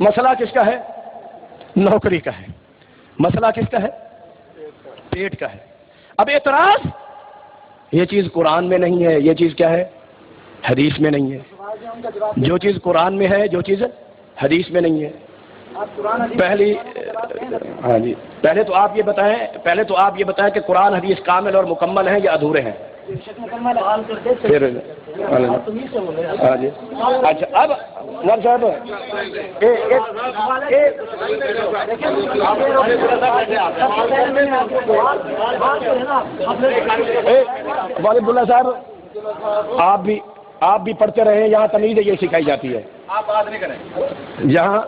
مسئلہ کس کا ہے؟ نوکری کا ہے۔ مسئلہ کس کا ہے؟ پیٹ کا ہے۔ اب اعتراض، یہ چیز قرآن میں نہیں ہے، یہ چیز کیا ہے؟ حدیث میں نہیں ہے۔ جو چیز قرآن میں ہے، جو چیز حدیث میں نہیں ہے، پہلی ہاں جی پہلے تو آپ یہ بتائیں کہ قرآن حدیث کامل اور مکمل ہیں یا ادھورے ہیں؟ پھر ہاں جی اچھا، اب نور صاحب والد اللہ صاحب، آپ بھی پڑھتے رہے، یہاں تمیز یہ سکھائی جاتی ہے، آپ بات نہیں کریں، یہاں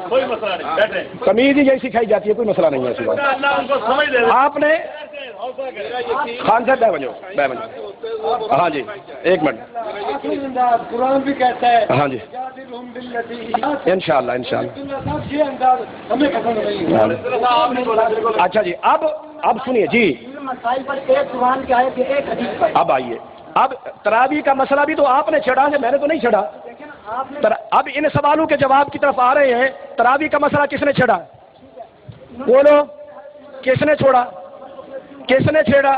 کوئی مسئلہ نہیں، بیٹھے تمیز ہی یہی سکھائی جاتی ہے، کوئی مسئلہ نہیں ہے ایسی بات۔ آپ نے خان صاحب بہ بنو ہاں جی ایک منٹ، قرآن بھی کہتا ہے ہاں جی انشاءاللہ اچھا جی اب سنیے جی، مسائل پر ایک قرآن کی آیت ہے، ایک حدیث پر۔ اب آئیے، اب تراویح کا مسئلہ بھی تو آپ نے چھڑا ہے، میں نے تو نہیں چھڑا۔ اب ان سوالوں کے جواب کی طرف آ رہے ہیں۔ تراویح کا مسئلہ کس نے چھڑا؟ بولو، کس نے چھوڑا؟ کس نے چھیڑا؟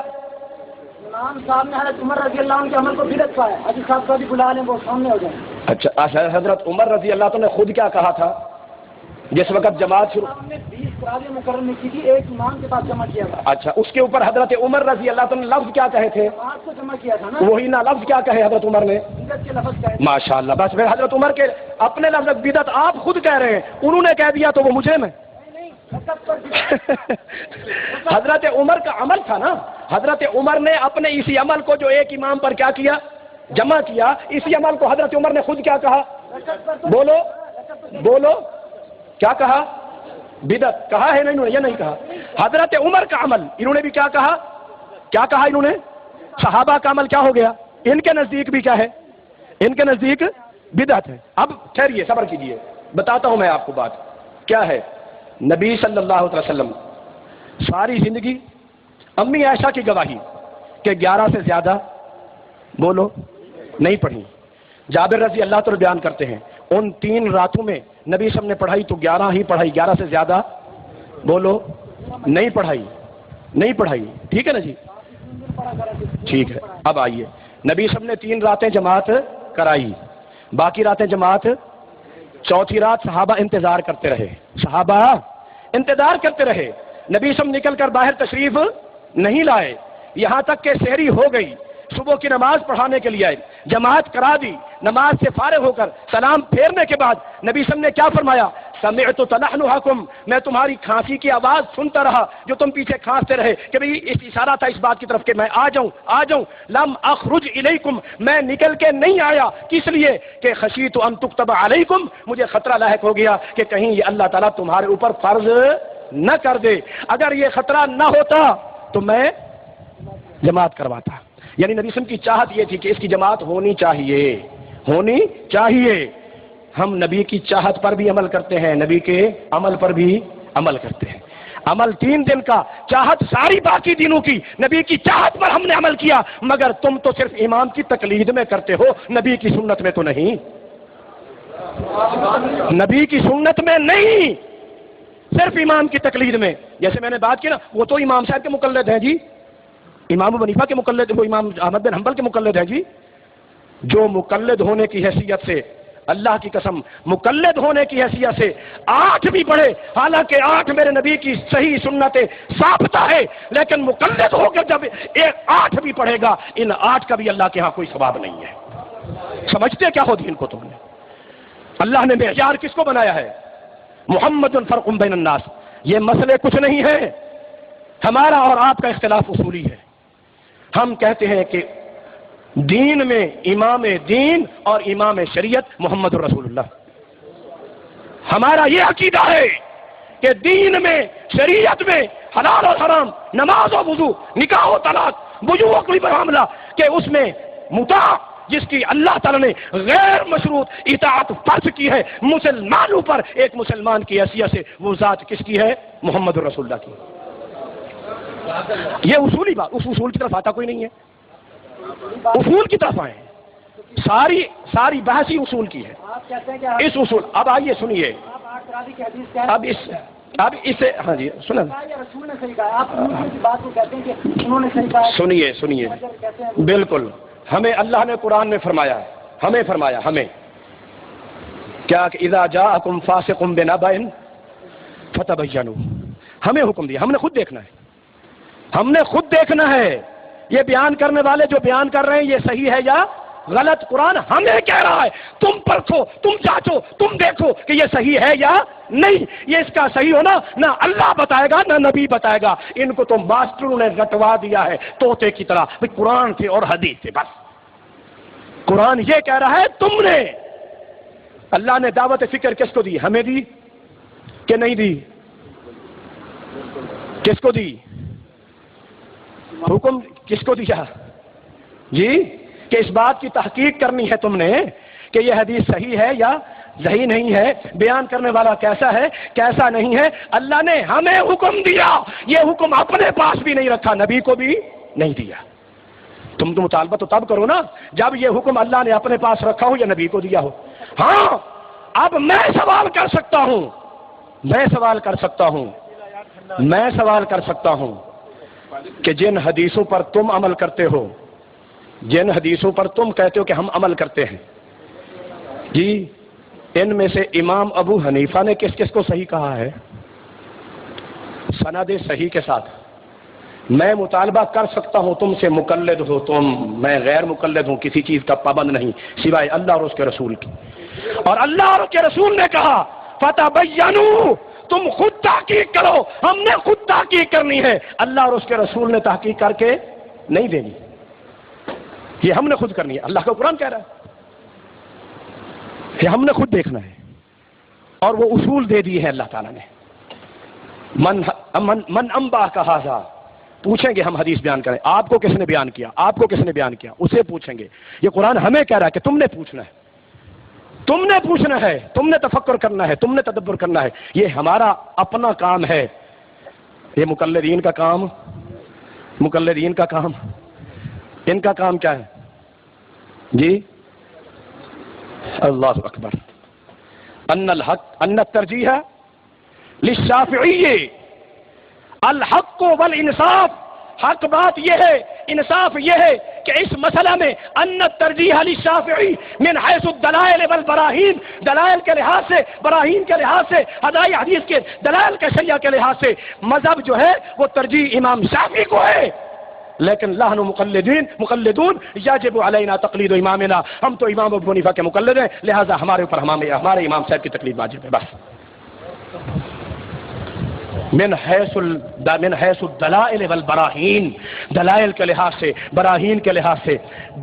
امام صاحب نے حضرت عمر رضی اللہ عنہ کے عمل کو بدعت کہا ہے، حجی صاحب کو بھی بلا لیں، وہ سامنے ہو جائیں۔ اچھا، حضرت عمر رضی اللہ عنہ نے خود کیا کہا تھا جس وقت جماعت شروع؟ نے 20 تراویح مقرر نہیں کی تھی، ایک امام کے پاس جمع کیا تھا۔ اچھا، اس کے اوپر حضرت عمر رضی اللہ عنہ نے لفظ کیا کہے تھے؟ جماعت کو جمع کیا تھا نا، وہی نا لفظ کیا کہے حضرت عمر نے؟ بدعت کے لفظ کہے۔ ماشاءاللہ، بس پھر حضرت عمر کے اپنے لفظ بدعت آپ خود کہہ رہے ہیں، انہوں نے کہہ دیا تو وہ مجرم ہے۔ حضرت عمر کا عمل تھا نا، حضرت عمر نے اپنے اسی عمل کو جو ایک امام پر کیا کیا؟ جمع کیا، اسی عمل کو حضرت عمر نے خود کیا کہا؟ بولو کیا کہا؟ بدعت کہا ہے نا انہوں نے، یہ نہیں کہا۔ حضرت عمر کا عمل انہوں نے بھی کیا کہا؟ کیا کہا انہوں نے؟ صحابہ کا عمل کیا ہو گیا؟ ان کے نزدیک بھی کیا ہے؟ ان کے نزدیک بدعت ہے۔ اب ٹھہریے، صبر کیجئے، بتاتا ہوں میں آپ کو بات کیا ہے۔ نبی صلی اللہ علیہ وسلم ساری زندگی امی عائشہ کی گواہی کہ 11 سے زیادہ بولو نہیں پڑھی۔ جابر رضی اللہ تعالی بیان کرتے ہیں ان 3 راتوں میں نبی صلی اللہ علیہ وسلم نے پڑھائی تو 11 ہی پڑھائی، 11 سے زیادہ بولو نہیں پڑھائی، نہیں پڑھائی، ٹھیک ہے نا جی؟ ٹھیک ہے، اب آئیے، نبی صلی اللہ علیہ وسلم نے 3 راتیں جماعت کرائی، باقی راتیں جماعت، چوتھی رات صحابہ انتظار کرتے رہے، صحابہ انتظار کرتے رہے، نبی صلی اللہ علیہ وسلم نکل کر باہر تشریف نہیں لائے، یہاں تک کہ سحری ہو گئی، صبح کی نماز پڑھانے کے لیے آئے، جماعت کرا دی، نماز سے فارغ ہو کر سلام پھیرنے کے بعد نبی صلی اللہ علیہ وسلم نے کیا فرمایا؟ سمعت تنحنحکم، میں تمہاری کھانسی کی آواز سنتا رہا جو تم پیچھے کھانستے رہے، کہ بھئی اس اشارہ تھا اس بات کی طرف کہ میں آ جاؤں، لم اخرج الیکم، میں نکل کے نہیں آیا، کس لیے؟ کہ خشیت ان تکتب علیکم، مجھے خطرہ لاحق ہو گیا کہ کہیں یہ اللہ تعالیٰ تمہارے اوپر فرض نہ کر دے، اگر یہ خطرہ نہ ہوتا تو میں جماعت کرواتا۔ یعنی نبی صلی اللہ علیہ وسلم کی چاہت یہ تھی کہ اس کی جماعت ہونی چاہیے۔ ہم نبی کی چاہت پر بھی عمل کرتے ہیں، نبی کے عمل پر بھی عمل کرتے ہیں۔ عمل 3 دن کا، چاہت ساری باقی دنوں کی، نبی کی چاہت پر ہم نے عمل کیا، مگر تم تو صرف امام کی تقلید میں کرتے ہو، نبی کی سنت میں تو نہیں، نبی کی سنت میں نہیں، صرف امام کی تقلید میں۔ جیسے میں نے بات کی نا، وہ تو امام صاحب کے مقلد ہیں جی، امام ابو حنیفہ کے مقلد، وہ امام احمد بن حنبل کے مقلد ہیں جی، جو مقلد ہونے کی حیثیت سے، اللہ کی قسم، مقلد ہونے کی حیثیت سے 8 بھی پڑھے، حالانکہ 8 میرے نبی کی صحیح سنت ثابتہ ہے، لیکن مقلد ہو کے جب 8 بھی پڑھے گا، ان 8 کا بھی اللہ کے ہاں کوئی ثواب نہیں ہے۔ سمجھتے کیا ہو دین کو تم نے؟ اللہ نے معیار کس کو بنایا ہے؟ محمد فرق بین الناس۔ یہ مسئلے کچھ نہیں ہے، ہمارا اور آپ کا اختلاف اصولی ہے۔ ہم کہتے ہیں کہ دین میں امام دین اور امام شریعت محمد الرسول اللہ۔ ہمارا یہ عقیدہ ہے کہ دین میں، شریعت میں حلال اور حرام، نماز و وضو، نکاح و طلاق، بجوع کوئی معاملہ، کہ اس میں مطاع جس کی اللہ تعالیٰ نے غیر مشروط اطاعت فرض کی ہے مسلمانوں پر، ایک مسلمان کی حیثیت سے، وہ ذات کس کی ہے؟ محمد الرسول اللہ کی۔ یہ اصولی بات، اس اصول کی طرف آتا کوئی نہیں ہے، اصول کی طرف آئے، ساری بحث ہی اصول کی ہے، اس اصول۔ اب آئیے سنیے، اب اس ہاں جی سنیں، سنیے بالکل، ہمیں اللہ نے قرآن میں فرمایا ہے، ہمیں کیا کہ اذا جاءکم فاسق بنبأ فتبینوا، ہمیں حکم دیا، ہم نے خود دیکھنا ہے یہ بیان کرنے والے جو بیان کر رہے ہیں یہ صحیح ہے یا غلط۔ قرآن ہمیں کہہ رہا ہے، تم پرکھو، تم جانچو، تم دیکھو کہ یہ صحیح ہے یا نہیں۔ یہ اس کا صحیح ہونا نہ اللہ بتائے گا نہ نبی بتائے گا، ان کو تو ماسٹروں نے رٹوا دیا ہے طوطے کی طرح، قرآن سے اور حدیث سے، بس قرآن یہ کہہ رہا ہے تم نے۔ اللہ نے دعوت فکر کس کو دی؟ ہمیں دی کہ نہیں دی؟ کس کو دی؟ حکم کس کو دیا جی؟ کہ اس بات کی تحقیق کرنی ہے تم نے کہ یہ حدیث صحیح ہے یا صحیح نہیں ہے، بیان کرنے والا کیسا ہے کیسا نہیں ہے۔ اللہ نے ہمیں حکم دیا، یہ حکم اپنے پاس بھی نہیں رکھا، نبی کو بھی نہیں دیا۔ تم تو مطالبہ تو تب کرو نا جب یہ حکم اللہ نے اپنے پاس رکھا ہو یا نبی کو دیا ہو۔ ہاں اب میں سوال کر سکتا ہوں کہ جن حدیثوں پر تم عمل کرتے ہو، جن حدیثوں پر تم کہتے ہو کہ ہم عمل کرتے ہیں جی، ان میں سے امام ابو حنیفہ نے کس کس کو صحیح کہا ہے سند صحیح کے ساتھ؟ میں مطالبہ کر سکتا ہوں تم سے، مقلد ہو تم، میں غیر مقلد ہوں، کسی چیز کا پابند نہیں سوائے اللہ اور اس کے رسول کی۔ اور اللہ اور اس کے رسول نے کہا فتبینوا، تم خود تحقیق کرو، ہم نے خود تحقیق کرنی ہے، اللہ اور اس کے رسول نے تحقیق کر کے نہیں دینی، یہ ہم نے خود کرنی ہے۔ اللہ کا قرآن کہہ رہا ہے کہ ہم نے خود دیکھنا ہے، اور وہ اصول دے دیے ہیں اللہ تعالیٰ نے۔ من انبا کا حاضا، پوچھیں گے ہم حدیث بیان کریں، آپ کو کس نے بیان کیا، آپ کو کس نے بیان کیا، اسے پوچھیں گے۔ یہ قرآن ہمیں کہہ رہا ہے کہ تم نے پوچھنا ہے، تم نے پوچھنا ہے، تم نے تفکر کرنا ہے، تم نے تدبر کرنا ہے، یہ ہمارا اپنا کام ہے۔ یہ مقلدین کا کام، ان کا کام کیا ہے جی؟ اللہ اکبر، ان الترجیح للشافعی الحق والانصاف، حق بات یہ ہے، انصاف یہ ہے کہ اس مسئلہ میں ان الترجیح للشافعی من حیث الدلائل والبراہین، دلائل کے لحاظ سے، براہین کے لحاظ سے، ہدایہ حدیث کے دلائل کے شریعہ کے لحاظ سے مذہب جو ہے وہ ترجیح امام شافعی کو ہے، لیکن نحن مقلدون یجب علینا تقلید امامنا، ہم تو امام ابو حنیفہ کے مقلد ہیں، لہذا ہمارے اوپر ہمارے امام صاحب کی تقلید واجب ہے بس۔ من حیث الدلائل والبراہین، دلائل کے لحاظ سے، براہین کے لحاظ سے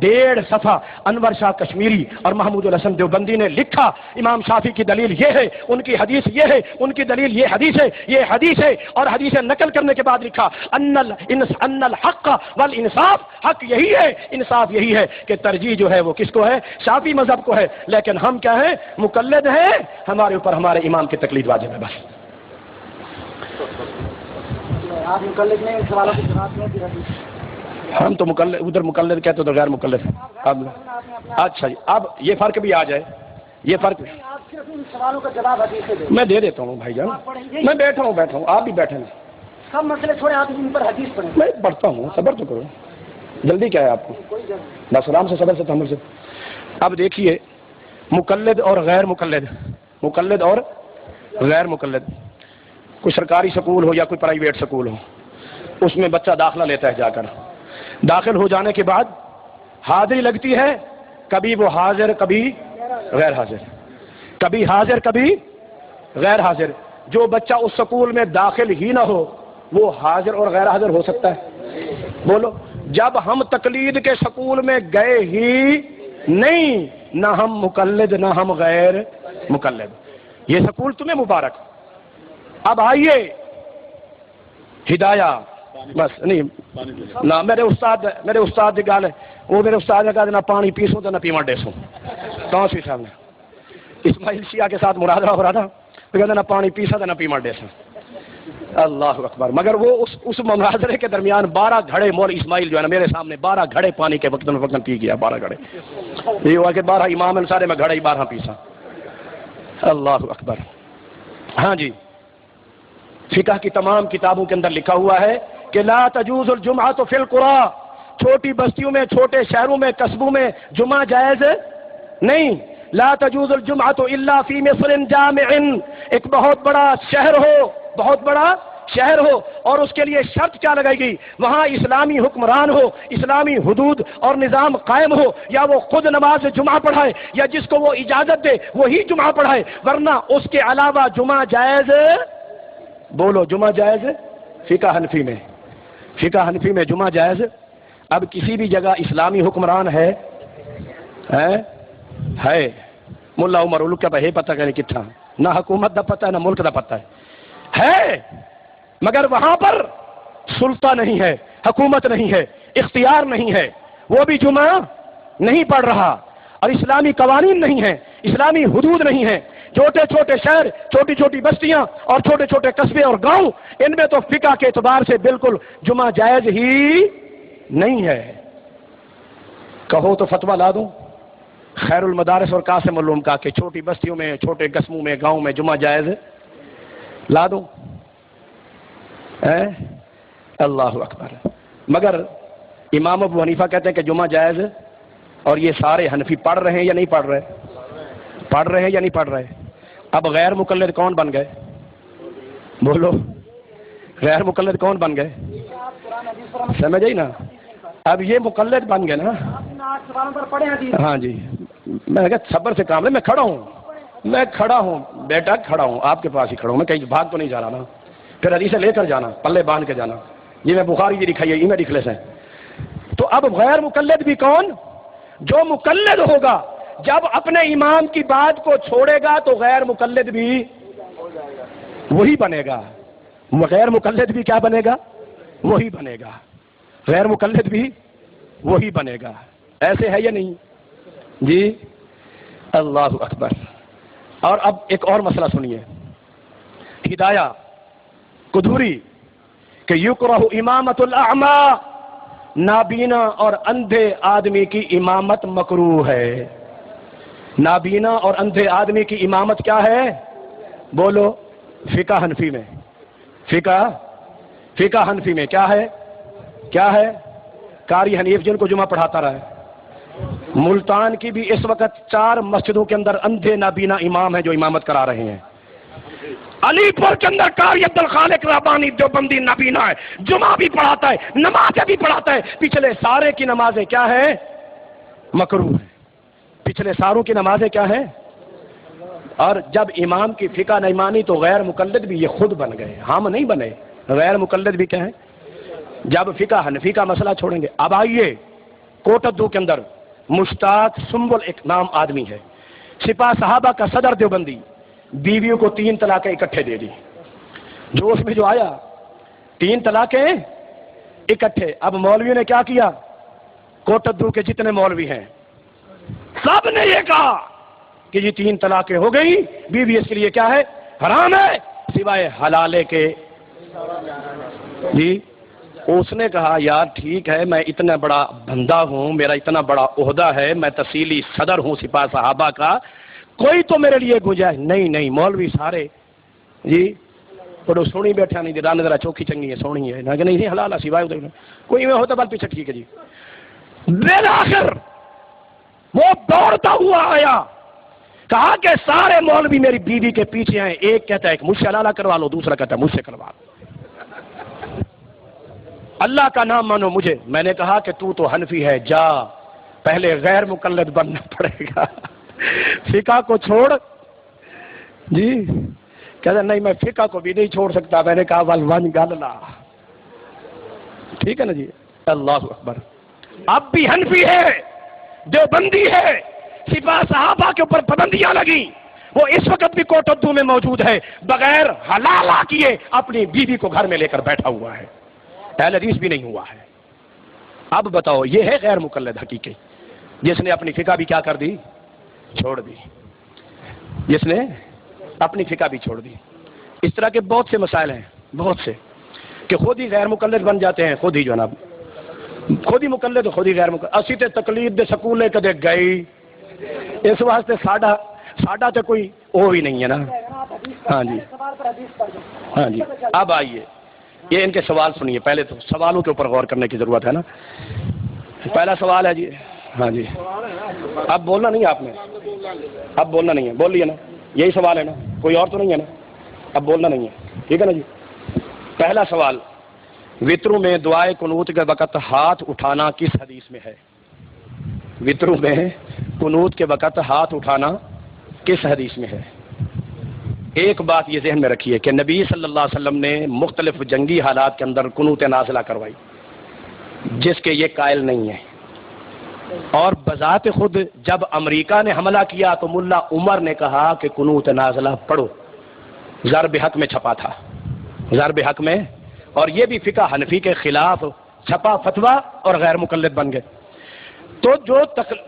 1.5 صفحہ انور شاہ کشمیری اور محمود الحسن دیوبندی نے لکھا، امام شافعی کی دلیل یہ ہے، ان کی حدیث یہ ہے، ان کی دلیل یہ حدیث ہے، یہ حدیث ہے، اور حدیث نقل کرنے کے بعد لکھا ان الحق والانصاف، حق یہی ہے، انصاف یہی ہے کہ ترجیح جو ہے وہ کس کو ہے؟ شافعی مذہب کو ہے، لیکن ہم کیا ہیں؟ مقلد ہیں، ہمارے اوپر ہمارے امام کی تقلید واجب ہے بس۔ آپ مقلد نہیں، اس سوالوں کی جواب نہیں دے۔ ہم تو مقلد، ادھر مقلد کہتے تو غیر مقلد ہے۔ اچھا جی، اب یہ فرق بھی آ جائے، یہ فرق آپ صرف ان سوالوں کا جواب حدیث سے دیں۔ میں دے دیتا ہوں بھائی جان، میں بیٹھا ہوں، آپ بھی بیٹھے ہیں، سب مسئلے چھوڑے، آپ ان پر حدیث پڑھیں۔ میں پڑھتا ہوں، صبر تو کرو، جلدی کیا ہے آپ کو؟ بس آرام سے، صبر سے، تحمل سے۔ اب دیکھیے، مقلد اور غیر مقلد، مقلد اور غیر مقلد، کوئی سرکاری سکول ہو یا کوئی پرائیویٹ سکول ہو، اس میں بچہ داخلہ لیتا ہے، جا کر داخل ہو جانے کے بعد حاضری لگتی ہے، کبھی وہ حاضر کبھی غیر حاضر، کبھی حاضر کبھی غیر حاضر۔ جو بچہ اس سکول میں داخل ہی نہ ہو وہ حاضر اور غیر حاضر ہو سکتا ہے؟ بولو، جب ہم تقلید کے سکول میں گئے ہی نہیں، نہ ہم مقلد نہ ہم غیر مقلد، یہ سکول تمہیں مبارک۔ اب آئیے ہدایہ، بس نہیں نہ میرے استاد کی گل ہے، وہ میرے استاد نے کہا نہ پانی پیسوں تو نہ پیواں ڈیسوں، کون سی صاحب نے اسماعیل شیعہ کے ساتھ مناظرہ ہو رہا تھا، تو کہتے نہ پانی پیسا تو نہ پیواں ڈیسوں۔ اللہ اکبر، مگر وہ اس مناظرے کے درمیان 12 گھڑے مول اسماعیل جو ہے نا میرے سامنے 12 گھڑے پانی کے وقتاً پی گیا، 12 گھڑے، یہ ہوا کہ 12 امام انصارے میں گھڑے ہی 12 پیسا۔ اللہ اکبر۔ ہاں جی، فقہ کی تمام کتابوں کے اندر لکھا ہوا ہے کہ لا تجوز الجمعۃ فی القری، چھوٹی بستیوں میں، چھوٹے شہروں میں، قصبوں میں جمعہ جائز نہیں۔ لا تجوز الجمعۃ الا فی مصر جامع، ایک بہت بڑا شہر ہو، بہت بڑا شہر ہو، اور اس کے لیے شرط کیا لگائی گئی؟ وہاں اسلامی حکمران ہو، اسلامی حدود اور نظام قائم ہو، یا وہ خود نماز جمعہ پڑھائے یا جس کو وہ اجازت دے وہی جمعہ پڑھائے، ورنہ اس کے علاوہ جمعہ جائز۔ بولو، جمعہ جائز؟ فقہ حنفی میں، فقہ حنفی میں جمعہ جائز۔ اب کسی بھی جگہ اسلامی حکمران ہے ملا عمر الک کا ہے پتہ کہ کتنا، نہ حکومت دا پتہ ہے نہ ملک دا پتہ ہے، مگر وہاں پر سلطہ نہیں ہے، حکومت نہیں ہے، اختیار نہیں ہے، وہ بھی جمعہ نہیں پڑھ رہا، اور اسلامی قوانین نہیں ہیں، اسلامی حدود نہیں ہیں، چھوٹے چھوٹے شہر، چھوٹی چھوٹی بستیاں اور چھوٹے چھوٹے قصبے اور گاؤں، ان میں تو فقہ کے اعتبار سے بالکل جمعہ جائز ہی نہیں ہے۔ کہو تو فتویٰ لا دوں، خیر المدارس اور قاسم علوم کا کہ چھوٹی بستیوں میں، چھوٹے قصبوں میں، گاؤں میں جمعہ جائز لا دوں؟ اللہ اکبر۔ مگر امام ابو حنیفہ کہتے ہیں کہ جمعہ جائز، اور یہ سارے حنفی پڑھ رہے ہیں یا نہیں پڑھ رہے؟ پڑھ رہے ہیں یا نہیں پڑھ رہے؟ اب غیر مقلد کون بن گئے؟ بولو، غیر مقلد کون بن گئے؟ سمجھ آئی نا؟ اب یہ مقلد بن گئے نا۔ ہاں جی، میں کہا صبر سے کام لے، میں کھڑا ہوں بیٹا، کھڑا ہوں آپ کے پاس ہی کھڑا ہوں، میں کہیں بھاگ تو نہیں جا رہا نا، پھر حدیثیں لے کر جانا، پلے باندھ کے جانا، یہ میں بخاری کی دکھائی ہے، یہ میں لکھ سے۔ تو اب غیر مقلد بھی کون؟ جو مقلد ہوگا جب اپنے امام کی بات کو چھوڑے گا تو غیر مقلد بھی وہی بنے گا، غیر مقلد بھی کیا بنے گا؟ وہی بنے گا، غیر مقلد بھی وہی بنے گا۔ ایسے ہے یا نہیں جی؟ اللہ اکبر۔ اور اب ایک اور مسئلہ سنیے، ہدایہ قدوری کہ یکرہ امامت الاعمی، نابینا اور اندھے آدمی کی امامت مکروہ ہے۔ نابینا اور اندھے آدمی کی امامت کیا ہے؟ بولو، فقہ حنفی میں، فقہ حنفی میں کیا ہے؟ کیا ہے؟ قاری حنیف جن کو جمعہ پڑھاتا رہا ہے، ملتان کی بھی اس وقت 4 مسجدوں کے اندر اندھے نابینا امام ہیں جو امامت کرا رہے ہیں۔ علی پور کے اندر قاری عبد الخالق ربانی دیوبندی نابینا ہے، جمعہ بھی پڑھاتا ہے، نمازیں بھی پڑھاتا ہے، پچھلے سارے کی نمازیں کیا ہیں؟ مکروہ ہیں، پچھلے ساروں کی نمازیں کیا ہیں؟ اور جب امام کی فقہ نہیں مانی تو غیر مقلد بھی یہ خود بن گئے، ہم نہیں بنے، غیر مقلد بھی کیا ہے؟ جب فقہ حنفی کا مسئلہ چھوڑیں گے۔ اب آئیے کوٹدو کے اندر مشتاق سنبل ایک نام آدمی ہے، سپاہ صحابہ کا صدر دیوبندی، بیویوں کو 3 طلاقیں اکٹھے دے دی، جو اس میں جو آیا 3 طلاقیں اکٹھے۔ اب مولویوں نے کیا کیا؟ کوٹدو کے جتنے مولوی ہیں سب نے یہ کہا کہ یہ 3 طلاقیں ہو گئی، بیوی اس کے لیے کیا ہے؟ حرام ہے، سوائے حلالے کے۔ جی اس نے کہا یار ٹھیک ہے، میں اتنا بڑا بندہ ہوں، میرا اتنا بڑا عہدہ ہے، میں تحصیلی صدر ہوں سپاہ صحابہ کا، کوئی تو میرے لیے گنجائش نہیں مولوی سارے جی پڑو سونی بیٹھا نہیں ران ذرا چوکھی چنگی ہے سونی ہے کہ نہیں حلال ہے سوائے ادھر کوئی میں ہوتا بال پیچھے ٹھیک ہے جی۔ بالآخر وہ دوڑتا ہوا آیا، کہا کہ سارے مولوی میری بیوی کے پیچھے ہیں، ایک کہتا ہے کہ مجھ سے حلالہ کروا لو، دوسرا کہتا ہے مجھ سے کروا لو، اللہ کا نام مانو مجھے۔ میں نے کہا کہ تو حنفی ہے، جا پہلے غیر مقلد بننا پڑے گا، فقہ کو چھوڑ۔ جی کہتا نہیں میں فقہ کو بھی نہیں چھوڑ سکتا۔ میں نے کہا ون گاللہ، ٹھیک ہے نا جی، اللہ اکبر۔ اب بھی حنفی ہے، دیوبندی ہے، سپاہ صحابہ کے اوپر پابندیاں لگی، وہ اس وقت بھی کوٹدو میں موجود ہے، بغیر حلالہ کیے اپنی بیوی کو گھر میں لے کر بیٹھا ہوا ہے، اہل حدیث بھی نہیں ہوا ہے۔ اب بتاؤ یہ ہے غیر مقلد حقیقی، جس نے اپنی فقہ بھی کیا کر دی؟ چھوڑ دی، جس نے اپنی فقہ بھی چھوڑ دی۔ اس طرح کے بہت سے مسائل ہیں، بہت سے، کہ خود ہی غیر مقلد بن جاتے ہیں، خود ہی جناب خود ہی مقلد خود ہی غیر مقلد۔ اسی تے تقلید دے سکولے کدے گئی، اس واسطے ساڈا تے کوئی وہ ہی نہیں ہے نا۔ ہاں جی ہاں جی، اب آئیے یہ ان کے سوال سنیے، پہلے تو سوالوں کے اوپر غور کرنے کی ضرورت ہے نا۔ پہلا سوال ہے جی، ہاں جی، اب بولنا نہیں آپ نے، اب بولنا نہیں ہے، بول لیے نا، یہی سوال ہے نا، کوئی اور تو نہیں ہے نا، اب بولنا نہیں ہے، ٹھیک ہے نا جی۔ پہلا سوال، وتروں میں دعائے قنوت کے وقت ہاتھ اٹھانا کس حدیث میں ہے؟ وتروں میں قنوت کے وقت ہاتھ اٹھانا کس حدیث میں ہے؟ ایک بات یہ ذہن میں رکھیے کہ نبی صلی اللہ علیہ وسلم نے مختلف جنگی حالات کے اندر قنوت نازلہ کروائی، جس کے یہ قائل نہیں ہے، اور بذات خود جب امریکہ نے حملہ کیا تو ملا عمر نے کہا کہ قنوت نازلہ پڑھو، ضرب حق میں چھپا تھا، ضرب حق میں، اور یہ بھی فقہ حنفی کے خلاف چھپا فتویٰ اور غیر مقلد بن گئے۔ تو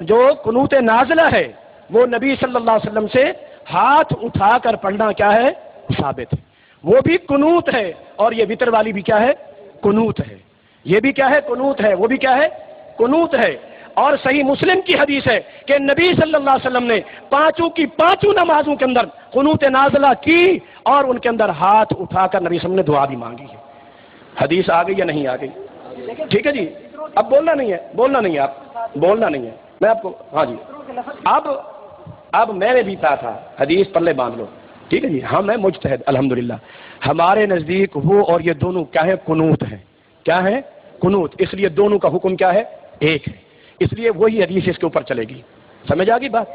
جو قنوت نازلہ ہے وہ نبی صلی اللہ علیہ وسلم سے ہاتھ اٹھا کر پڑھنا کیا ہے؟ ثابت ہے، وہ بھی قنوت ہے، اور یہ وتر والی بھی کیا ہے؟ قنوت ہے، یہ بھی کیا ہے؟ قنوت ہے، وہ بھی کیا ہے؟ قنوت ہے۔ اور صحیح مسلم کی حدیث ہے کہ نبی صلی اللہ علیہ وسلم نے پانچوں نمازوں کے اندر قنوت نازلہ کی، اور ان کے اندر ہاتھ اٹھا کر نبی صلی اللہ علیہ وسلم نے دعا بھی مانگی ہے۔ حدیث آ گئی یا نہیں آ گئی؟ ٹھیک ہے جی، اب بولنا نہیں ہے، بولنا نہیں ہے، آپ بولنا نہیں ہے، میں آپ کو، ہاں جی، اب میں نے بھی کہا تھا حدیث پلے باندھ لو، ٹھیک ہے جی، ہم ہیں مجتہد الحمدللہ، ہمارے نزدیک وہ اور یہ دونوں کیا ہے؟ قنوت ہیں، کیا ہے؟ قنوت، اس لیے دونوں کا حکم کیا ہے؟ ایک ہے، اس لیے وہی حدیث اس کے اوپر چلے گی، سمجھ آ گئی بات؟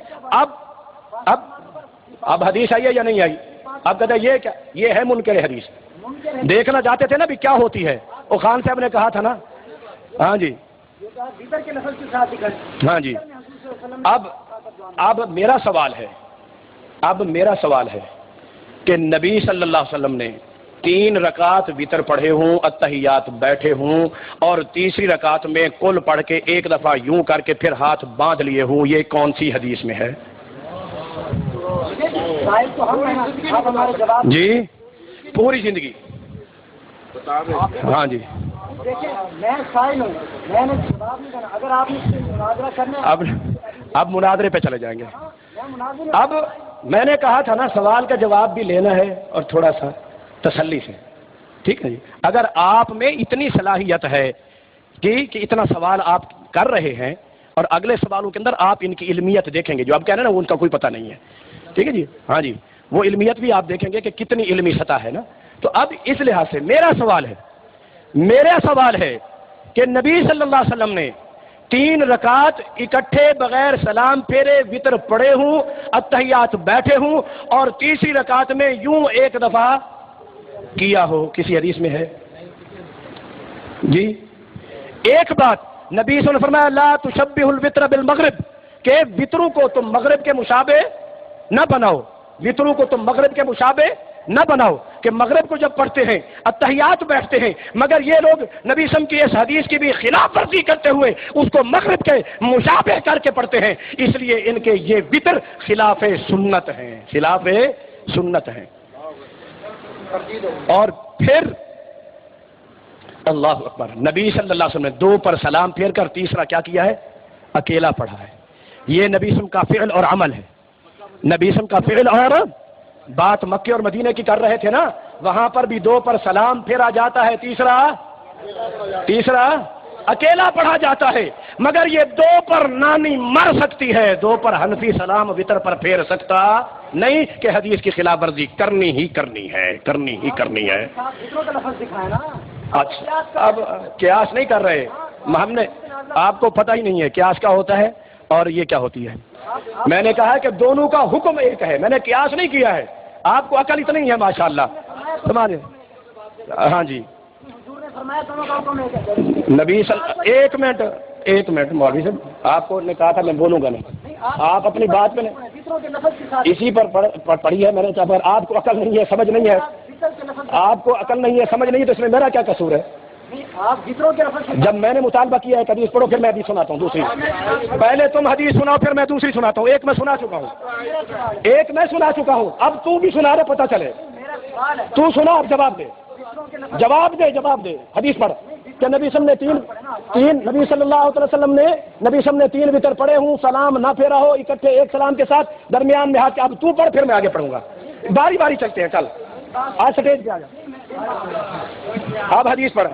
اب حدیث آئی ہے یا نہیں آئی؟ اب کہتے ہیں یہ کیا؟ یہ ہے منکر حدیث، دیکھنا چاہتے تھے نا بھی کیا ہوتی ہے، وہ خان صاحب نے کہا تھا نا، ہاں جی ہاں جی۔ اب میرا سوال ہے کہ نبی صلی اللہ علیہ وسلم نے 3 رکعت وتر پڑھے ہوں، اتحیات بیٹھے ہوں، اور تیسری رکعت میں کل پڑھ کے ایک دفعہ یوں کر کے پھر ہاتھ باندھ لیے ہوں، یہ کون سی حدیث میں ہے؟ جی پوری زندگی، ہاں جی، اب مناظرے پہ چلے جائیں گے، اب میں نے کہا تھا نا سوال کا جواب بھی لینا ہے اور تھوڑا سا تسلی سے، ٹھیک ہے جی. اگر آپ میں اتنی صلاحیت ہے کہ اتنا سوال آپ کر رہے ہیں اور اگلے سوالوں کے اندر آپ ان کی علمیت دیکھیں گے، جو آپ کہہ رہے ہیں نا ان کا کوئی پتہ نہیں ہے، ٹھیک ہے جی. ہاں جی، وہ علمیت بھی آپ دیکھیں گے کہ کتنی علمی سطح ہے نا. تو اب اس لحاظ سے میرا سوال ہے کہ نبی صلی اللہ علیہ وسلم نے 3 رکعت اکٹھے بغیر سلام پھیرے وطر پڑھے ہوں، اتحیات بیٹھے ہوں، اور تیسری رکعت میں یوں ایک دفعہ کیا ہو، کسی حدیث میں ہے جی؟ ایک بات نبی صلی اللہ علیہ وسلم نے فرمایا لا تشبہ الوتر بالمغرب، کہ وطروں کو تم مغرب کے مشابہ نہ بناؤ، وطروں کو تم مغرب کے مشابہ نہ بناؤ، کہ مغرب کو جب پڑھتے ہیں اتحیات بیٹھتے ہیں، مگر یہ لوگ نبی صلی اللہ علیہ وسلم کی اس حدیث کی بھی خلاف ورزی کرتے ہوئے اس کو مغرب کے مشابہ کر کے پڑھتے ہیں، اس لیے ان کے یہ وطر خلاف سنت ہیں، خلاف سنت ہیں. اور پھر اللہ اکبر، نبی صلی اللہ علیہ وسلم نے 2 پر سلام پھیر کر تیسرا کیا کیا ہے؟ اکیلا پڑھا ہے. یہ نبی صلی اللہ علیہ وسلم کا فعل اور عمل ہے. نبی صلی اللہ علیہ وسلم کا فعل اور بات مکے اور مدینے کی کر رہے تھے نا، وہاں پر بھی 2 پر سلام پھیرا جاتا ہے، تیسرا اکیلا پڑھا جاتا ہے. مگر یہ 2 پر نانی مر سکتی ہے، 2 پر حنفی سلام وطر پر پھیر سکتا نہیں، کہ حدیث کی خلاف ورزی کرنی ہی کرنی ہے. اچھا، اب قیاس نہیں کر رہے ہم نے، آپ کو پتہ ہی نہیں ہے قیاس کیا ہوتا ہے اور یہ کیا ہوتی ہے. میں نے کہا ہے کہ دونوں کا حکم ایک ہے، میں نے قیاس نہیں کیا ہے. آپ کو عقل اتنی ہے ماشاءاللہ. سمجھے؟ ہاں جی. نبی ایک منٹ مولوی صاحب، آپ کو نے کہا تھا میں بولوں گا نہیں، آپ اپنی بات میں اسی پر پڑھی ہے میں نے. پر آپ کو عقل نہیں ہے، سمجھ نہیں ہے، آپ کو عقل نہیں ہے، سمجھ نہیں ہے، تو اس میں میرا کیا قصور ہے؟ جب میں نے مطالبہ کیا ہے کہ حدیث پڑھو، پھر میں حدیث سناتا ہوں دوسری. پہلے تم حدیث سناؤ پھر میں دوسری سناتا ہوں. ایک میں سنا چکا ہوں، اب تو بھی سنا رہے، پتہ چلے. تو سنا، اب جواب دے. حدیث پڑھ کہ نبی صلی اللہ علیہ وسلم نے 3 وطر پڑھے ہوں، سلام نہ پھیرا ہو، اکٹھے ایک سلام کے ساتھ درمیان میں ہاتھ. اب تو پڑھ پھر میں آگے پڑھوں گا، باری باری چلتے ہیں. چل آج سٹیج پہ آ جا. اب حدیث پڑھو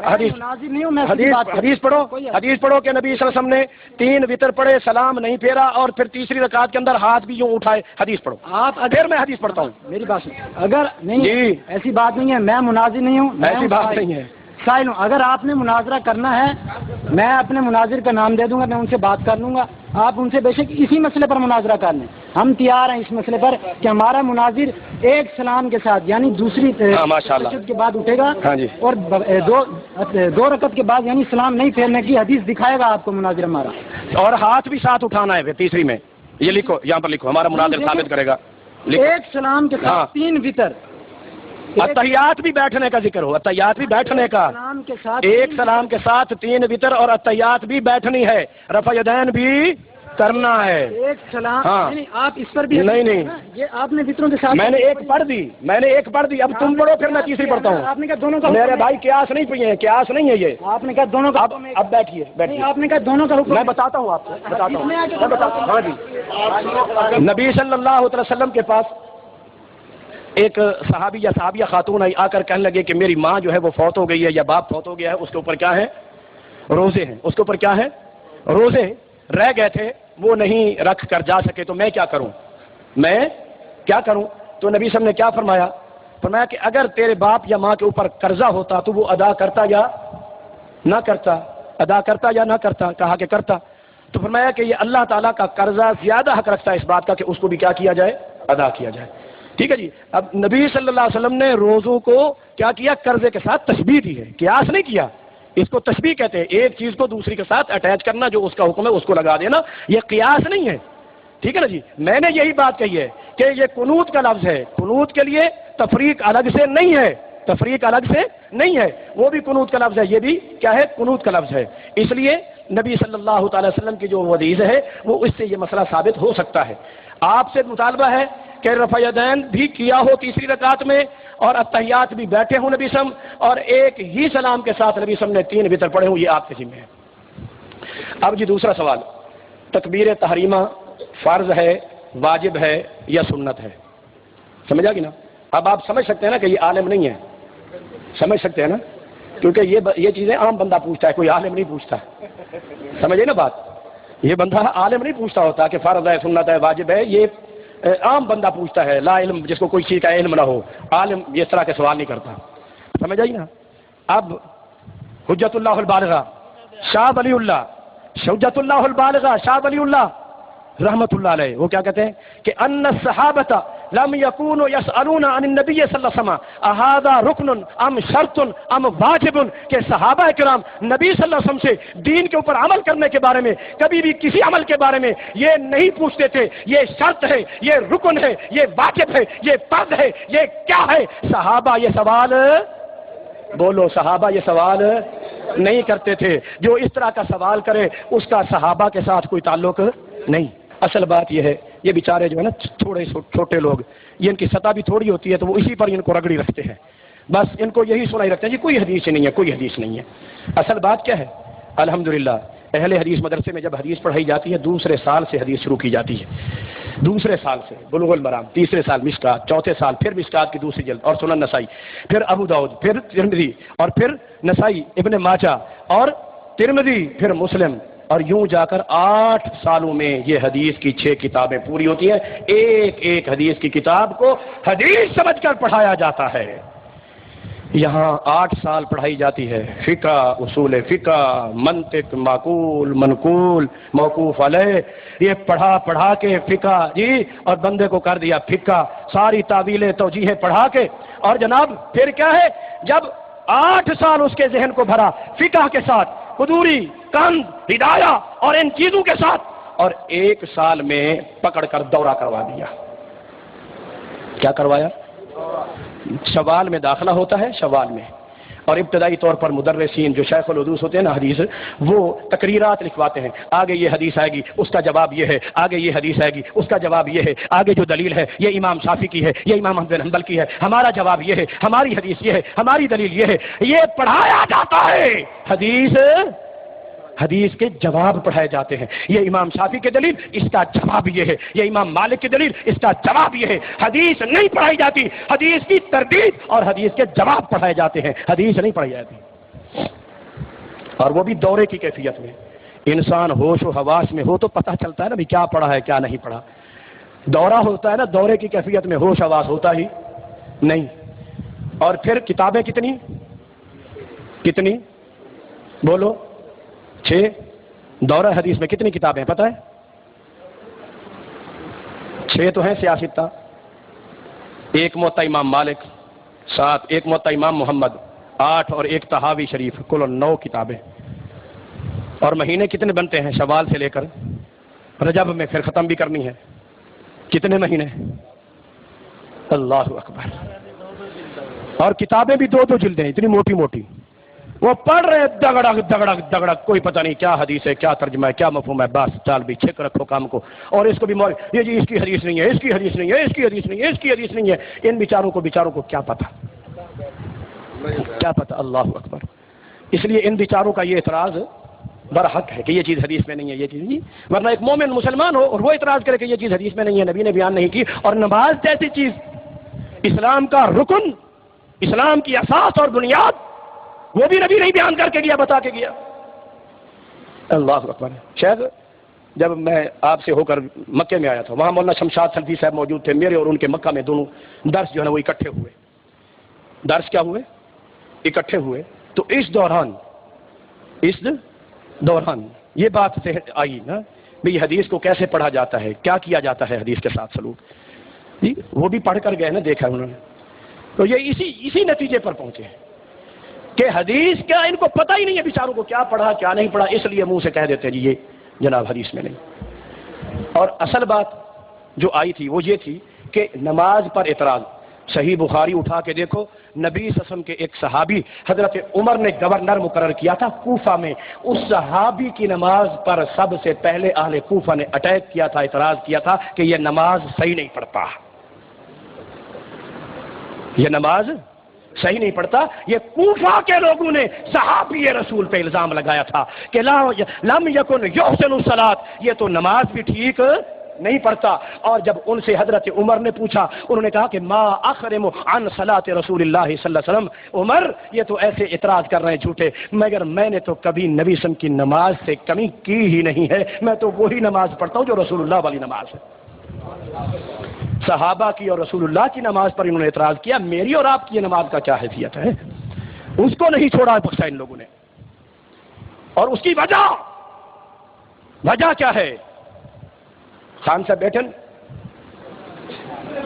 کہ نبی صلی اللہ علیہ وسلم نے 3 وطر پڑھے، سلام نہیں پھیرا، اور پھر تیسری رکعت کے اندر ہاتھ بھی یوں اٹھائے. حدیث پڑھو. پھر میں حدیث پڑھتا ہوں. میری بات اگر نہیں جی، ایسی بات نہیں ہے، میں مناظر نہیں ہوں، ایسی بات نہیں ہے، سائل ہوں. اگر آپ نے مناظرہ کرنا ہے میں اپنے مناظر کا نام دے دوں گا، میں ان سے بات کر لوں گا. آپ ان سے بے شک اسی مسئلے پر مناظرہ کر لیں. ہم تیار ہیں اس مسئلے پر کہ ہمارا مناظر ایک سلام کے ساتھ یعنی دوسری رکعت کے بعد اٹھے گا اور 2 رکعت کے بعد یعنی سلام نہیں پھیرنے کی حدیث دکھائے گا آپ کو مناظر ہمارا. اور ہاتھ بھی ساتھ اٹھانا ہے. پھر تیسری میں یہ لکھو، یہاں پر لکھو، ہمارا مناظر ثابت کرے گا. ایک سلام کے ساتھ 3 وطر. اتحیات بھی بیٹھنے کا ذکر ہو، اتحیات بھی بیٹھنے کا. ایک سلام کے ساتھ 3 وطر اور اتحیات بھی بیٹھنی ہے، رفع یدین بھی کرنا ہے. ایک سلام آپ اس پر بھی نہیں، یہ آپ نے وطروں کے ساتھ میں نے ایک پڑھ دی. اب تم پڑھو پھر میں تیسری پڑھتا ہوں. آپ نے کہا دونوں کا میرے بھائی قیاس نہیں پڑھے ہیں، قیاس نہیں ہے یہ. آپ نے کہا دونوں کا. اب بیٹھیے. آپ نے کہا دونوں کا حکم. میں بتاتا ہوں آپ کو، ہاں جی. نبی صلی اللہ علیہ وسلم کے پاس ایک صحابی یا صحابیہ خاتون آئی، آ کر کہنے لگے کہ میری ماں جو ہے وہ فوت ہو گئی ہے یا باپ فوت ہو گیا ہے، اس کے اوپر کیا ہے؟ روزے ہیں. اس کے اوپر کیا ہے؟ روزے رہ گئے تھے، وہ نہیں رکھ کر جا سکے، تو میں کیا کروں؟ تو نبی صلی اللہ علیہ وسلم نے کیا فرمایا کہ اگر تیرے باپ یا ماں کے اوپر قرضہ ہوتا تو وہ ادا کرتا یا نہ کرتا. کہا کہ کرتا. تو فرمایا کہ یہ اللہ تعالیٰ کا قرضہ زیادہ حق رکھتا ہے اس بات کا کہ اس کو بھی کیا کیا جائے؟ ادا کیا جائے. ٹھیک ہے جی. اب نبی صلی اللہ علیہ وسلم نے روزوں کو کیا کیا؟ قرضے کے ساتھ تشبیہ دی ہے، قیاس نہیں کیا. اس کو تشبیہ کہتے ہیں، ایک چیز کو دوسری کے ساتھ اٹیچ کرنا، جو اس کا حکم ہے اس کو لگا دینا. یہ قیاس نہیں ہے. ٹھیک ہے نا جی. میں نے یہی بات کہی ہے کہ یہ قنوت کا لفظ ہے، قنوت کے لیے تفریق الگ سے نہیں ہے، وہ بھی قنوت کا لفظ ہے، یہ بھی کیا ہے؟ قنوت کا لفظ ہے. اس لیے نبی صلی اللہ تعالی وسلم کی جو حدیث ہے وہ اس سے یہ مسئلہ ثابت ہو سکتا ہے. آپ سے مطالبہ ہے کہ رفع یدین بھی کیا ہو تیسری رکعت میں، اور اتحیات بھی بیٹھے ہوں نبی صلی اللہ علیہ وسلم، اور ایک ہی سلام کے ساتھ نبی صلی اللہ علیہ وسلم نے 3 وطر پڑھے ہوں. یہ آپ کے ذمہ ہے. اب جی دوسرا سوال، تکبیر تحریمہ فرض ہے واجب ہے یا سنت ہے. سمجھا کہ نا؟ اب آپ سمجھ سکتے ہیں نا کہ یہ عالم نہیں ہے. سمجھ سکتے ہیں نا؟ کیونکہ یہ چیزیں عام بندہ پوچھتا ہے, کوئی عالم نہیں پوچھتا. سمجھے نا بات؟ یہ بندہ عالم نہیں پوچھتا ہوتا کہ فرض ہے, سنت ہے, واجب ہے. یہ عام بندہ پوچھتا ہے, لا علم, جس کو کوئی چیز کا علم نہ ہو. عالم اس طرح کے سوال نہیں کرتا. سمجھ آئی نا؟ اب حجت اللہ البالغہ شاہ ولی اللہ, حجت اللہ البالغہ شاہ ولی اللہ رحمت اللہ علیہ, وہ کیا کہتے ہیں کہ ان الصحابۃ لم یکونوا یسألون عن النبی صلی اللہ علیہ وسلم اہذا رکن ام شرط ام واجب, کہ صحابہ کرام نبی صلی اللہ علیہ وسلم سے دین کے اوپر عمل کرنے کے بارے میں کبھی بھی کسی عمل کے بارے میں یہ نہیں پوچھتے تھے یہ شرط ہے, یہ رکن ہے, یہ واجب ہے, یہ فرض ہے, یہ کیا ہے. صحابہ یہ سوال, بولو, صحابہ یہ سوال نہیں کرتے تھے. جو اس طرح کا سوال کرے اس کا صحابہ کے ساتھ کوئی تعلق نہیں. اصل بات یہ ہے, یہ بیچارے جو ہے نا تھوڑے چھوٹے لوگ, یہ ان کی سطح بھی تھوڑی ہوتی ہے تو وہ اسی پر ان کو رگڑی رکھتے ہیں. بس ان کو یہی سنائی رکھتے ہیں جی کوئی حدیث نہیں ہے, کوئی حدیث نہیں ہے. اصل بات کیا ہے؟ الحمدللہ اہل حدیث مدرسے میں جب حدیث پڑھائی جاتی ہے دوسرے سال سے حدیث شروع کی جاتی ہے. دوسرے سال سے بلوغ المرام, تیسرے سال مشکات, چوتھے سال پھر مشکات کی دوسری جلد اور سنن نسائی, پھر ابو داؤد, پھر ترمذی, اور پھر نسائی, ابن ماجہ, اور ترمذی, پھر مسلم, اور یوں جا کر 8 سالوں میں یہ حدیث کی 6 کتابیں پوری ہوتی ہیں. ایک ایک حدیث کی کتاب کو حدیث سمجھ کر پڑھایا جاتا ہے. یہاں 8 سال پڑھائی جاتی ہے فقہ, اصول فقہ, منطق, معقول, منقول, موقوف علیہ. یہ پڑھا کے فقہ جی, اور بندے کو کر دیا فقہ, ساری تعویلیں توجیہیں پڑھا کے. اور جناب پھر کیا ہے, جب 8 سال اس کے ذہن کو بھرا فقہ کے ساتھ, قدوری, قند, ہدایہ اور ان چیزوں کے ساتھ, اور 1 سال میں پکڑ کر دورہ کروا دیا. کیا کروایا؟ شوال میں داخلہ ہوتا ہے, شوال میں, اور ابتدائی طور پر مدرسین جو شیخ الحدیث ہوتے ہیں نا حدیث, وہ تقریرات لکھواتے ہیں. آگے یہ حدیث آئے گی اس کا جواب یہ ہے, آگے یہ حدیث آئے گی اس کا جواب یہ ہے, آگے جو دلیل ہے یہ امام شافعی کی ہے, یہ امام احمد بن حنبل کی ہے, ہمارا جواب یہ ہے, ہماری حدیث یہ ہے, ہماری دلیل یہ ہے. یہ پڑھایا جاتا ہے. حدیث کے جواب پڑھائے جاتے ہیں. یہ امام شافعی کی دلیل, اس کا جواب یہ ہے. یہ امام مالک کی دلیل, اس کا جواب یہ ہے. حدیث نہیں پڑھائی جاتی, حدیث کی تردید اور حدیث کے جواب پڑھائے جاتے ہیں, حدیث نہیں پڑھائی جاتی. اور وہ بھی دورے کی کیفیت میں. انسان ہوش و حواس میں ہو تو پتہ چلتا ہے نا بھی کیا پڑھا ہے کیا نہیں پڑھا. دورہ ہوتا ہے نا, دورے کی کیفیت میں ہوش حواس ہوتا ہی نہیں. اور پھر کتابیں کتنی بولو, 6. دورہ حدیث میں کتنی کتابیں پتہ ہے؟ 6 تو ہیں سیاستہ, 1 موطا امام مالک, 7, 1 موطا امام محمد, 8 اور 1 طحاوی شریف, کل 9 کتابیں. اور مہینے کتنے بنتے ہیں شوال سے لے کر رجب میں, پھر ختم بھی کرنی ہے. کتنے مہینے؟ اللہ اکبر. اور کتابیں بھی 2 جلدیں, اتنی موٹی موٹی. وہ پڑھ رہے دگڑک, کوئی پتہ نہیں کیا حدیث ہے, کیا ترجمہ ہے, کیا مفہوم ہے. بس چال بھی چھک رکھو کام کو. اور اس کو بھی یہ جی اس کی حدیث نہیں ہے, اس کی حدیث نہیں ہے, اس کی حدیث نہیں ہے, اس کی حدیث نہیں ہے. ان بیچاروں کو کیا پتہ, کیا پتہ. اللہ اکبر. اس لیے ان بیچاروں کا یہ اعتراض برحق ہے کہ یہ چیز حدیث میں نہیں ہے, یہ چیز نہیں. ورنہ ایک مومن مسلمان ہو اور وہ اعتراض کرے کہ یہ چیز حدیث میں نہیں ہے, نبی نے بیان نہیں کی. اور نماز جیسی چیز, اسلام کا رکن, اسلام کی اساس اور بنیاد, وہ بھی نبی نہیں بیان کر کے گیا, بتا کے گیا. اللہ اکبر. شاید جب میں آپ سے ہو کر مکے میں آیا تھا, وہاں مولانا شمشاد سلفی صاحب موجود تھے. میرے اور ان کے مکہ میں دونوں درس جو ہے نا وہ اکٹھے ہوئے. درس کیا ہوئے؟ اکٹھے ہوئے. تو اس دوران یہ بات سے آئی نا بھئی حدیث کو کیسے پڑھا جاتا ہے, کیا کیا جاتا ہے حدیث کے ساتھ سلوک. جی وہ بھی پڑھ کر گئے نا, دیکھا انہوں نے. تو یہ اسی نتیجے پر پہنچے کہ حدیث کا ان کو پتہ ہی نہیں ہے بیچاروں کو, کیا پڑھا کیا نہیں پڑھا, اس لیے منہ سے کہہ دیتے ہیں جی یہ جناب حدیث میں نہیں. اور اصل بات جو آئی تھی وہ یہ تھی کہ نماز پر اعتراض. صحیح بخاری اٹھا کے دیکھو, نبی صلی اللہ علیہ وسلم کے ایک صحابی حضرت عمر نے گورنر مقرر کیا تھا کوفہ میں. اس صحابی کی نماز پر سب سے پہلے اہل کوفہ نے اٹیک کیا تھا, اعتراض کیا تھا کہ یہ نماز صحیح نہیں پڑھتا, یہ نماز صحیح نہیں پڑھتا. یہ کوفہ کے لوگوں نے صحابی رسول پہ الزام لگایا تھا کہ لم یکن یحسن الصلاۃ, یہ تو نماز بھی ٹھیک نہیں پڑھتا. اور جب ان سے حضرت عمر نے پوچھا, انہوں نے کہا کہ ما اخرم عن صلاۃ رسول اللہ صلی اللہ علیہ وسلم, عمر یہ تو ایسے اعتراض کر رہے ہیں جھوٹے, مگر میں نے تو کبھی نبی صلی اللہ علیہ وسلم کی نماز سے کمی کی ہی نہیں ہے, میں تو وہی نماز پڑھتا ہوں جو رسول اللہ والی نماز ہے. صحابہ کی اور رسول اللہ کی نماز پر انہوں نے اعتراض کیا, میری اور آپ کی یہ نماز کا کیا حیثیت ہے؟ اس کو نہیں چھوڑا بخشا ان لوگوں نے. اور اس کی وجہ کیا ہے؟ خان صاحب بیٹھن,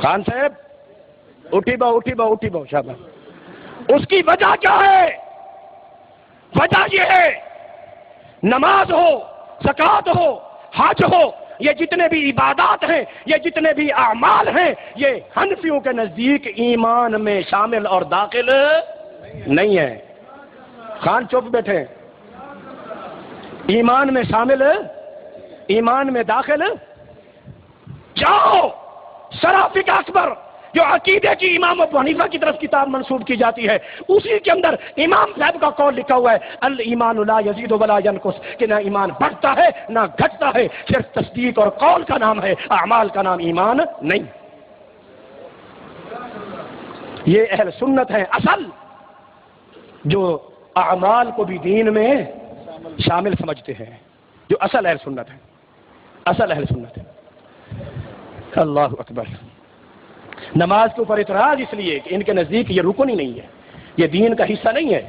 خان صاحب اٹھی باؤ شاباش. اس کی وجہ کیا ہے؟ وجہ یہ ہے, نماز ہو, زکوٰۃ ہو, حج ہو, یہ جتنے بھی عبادات ہیں, یہ جتنے بھی اعمال ہیں, یہ حنفیوں کے نزدیک ایمان میں شامل اور داخل نہیں ہے. خان چپ بیٹھے. ایمان میں شامل, ایمان میں داخل. جاؤ شرح فقہ اکبر جو عقیدے کی امام ابو حنیفہ کی طرف کتاب منسوب کی جاتی ہے, اسی کے اندر امام صاحب کا قول لکھا ہوا ہے, الایمان لا یزید ولا ینقص, کہ نہ ایمان بڑھتا ہے نہ گھٹتا ہے, صرف تصدیق اور قول کا نام ہے, اعمال کا نام ایمان نہیں. یہ اہل سنت ہے اصل, جو اعمال کو بھی دین میں شامل سمجھتے ہیں, جو اصل اہل سنت ہے, اصل اہل سنت ہے. اللہ اکبر. نماز کے اوپر اعتراض اس لیے کہ ان کے نزدیک یہ رکن ہی نہیں ہے, یہ دین کا حصہ نہیں ہے.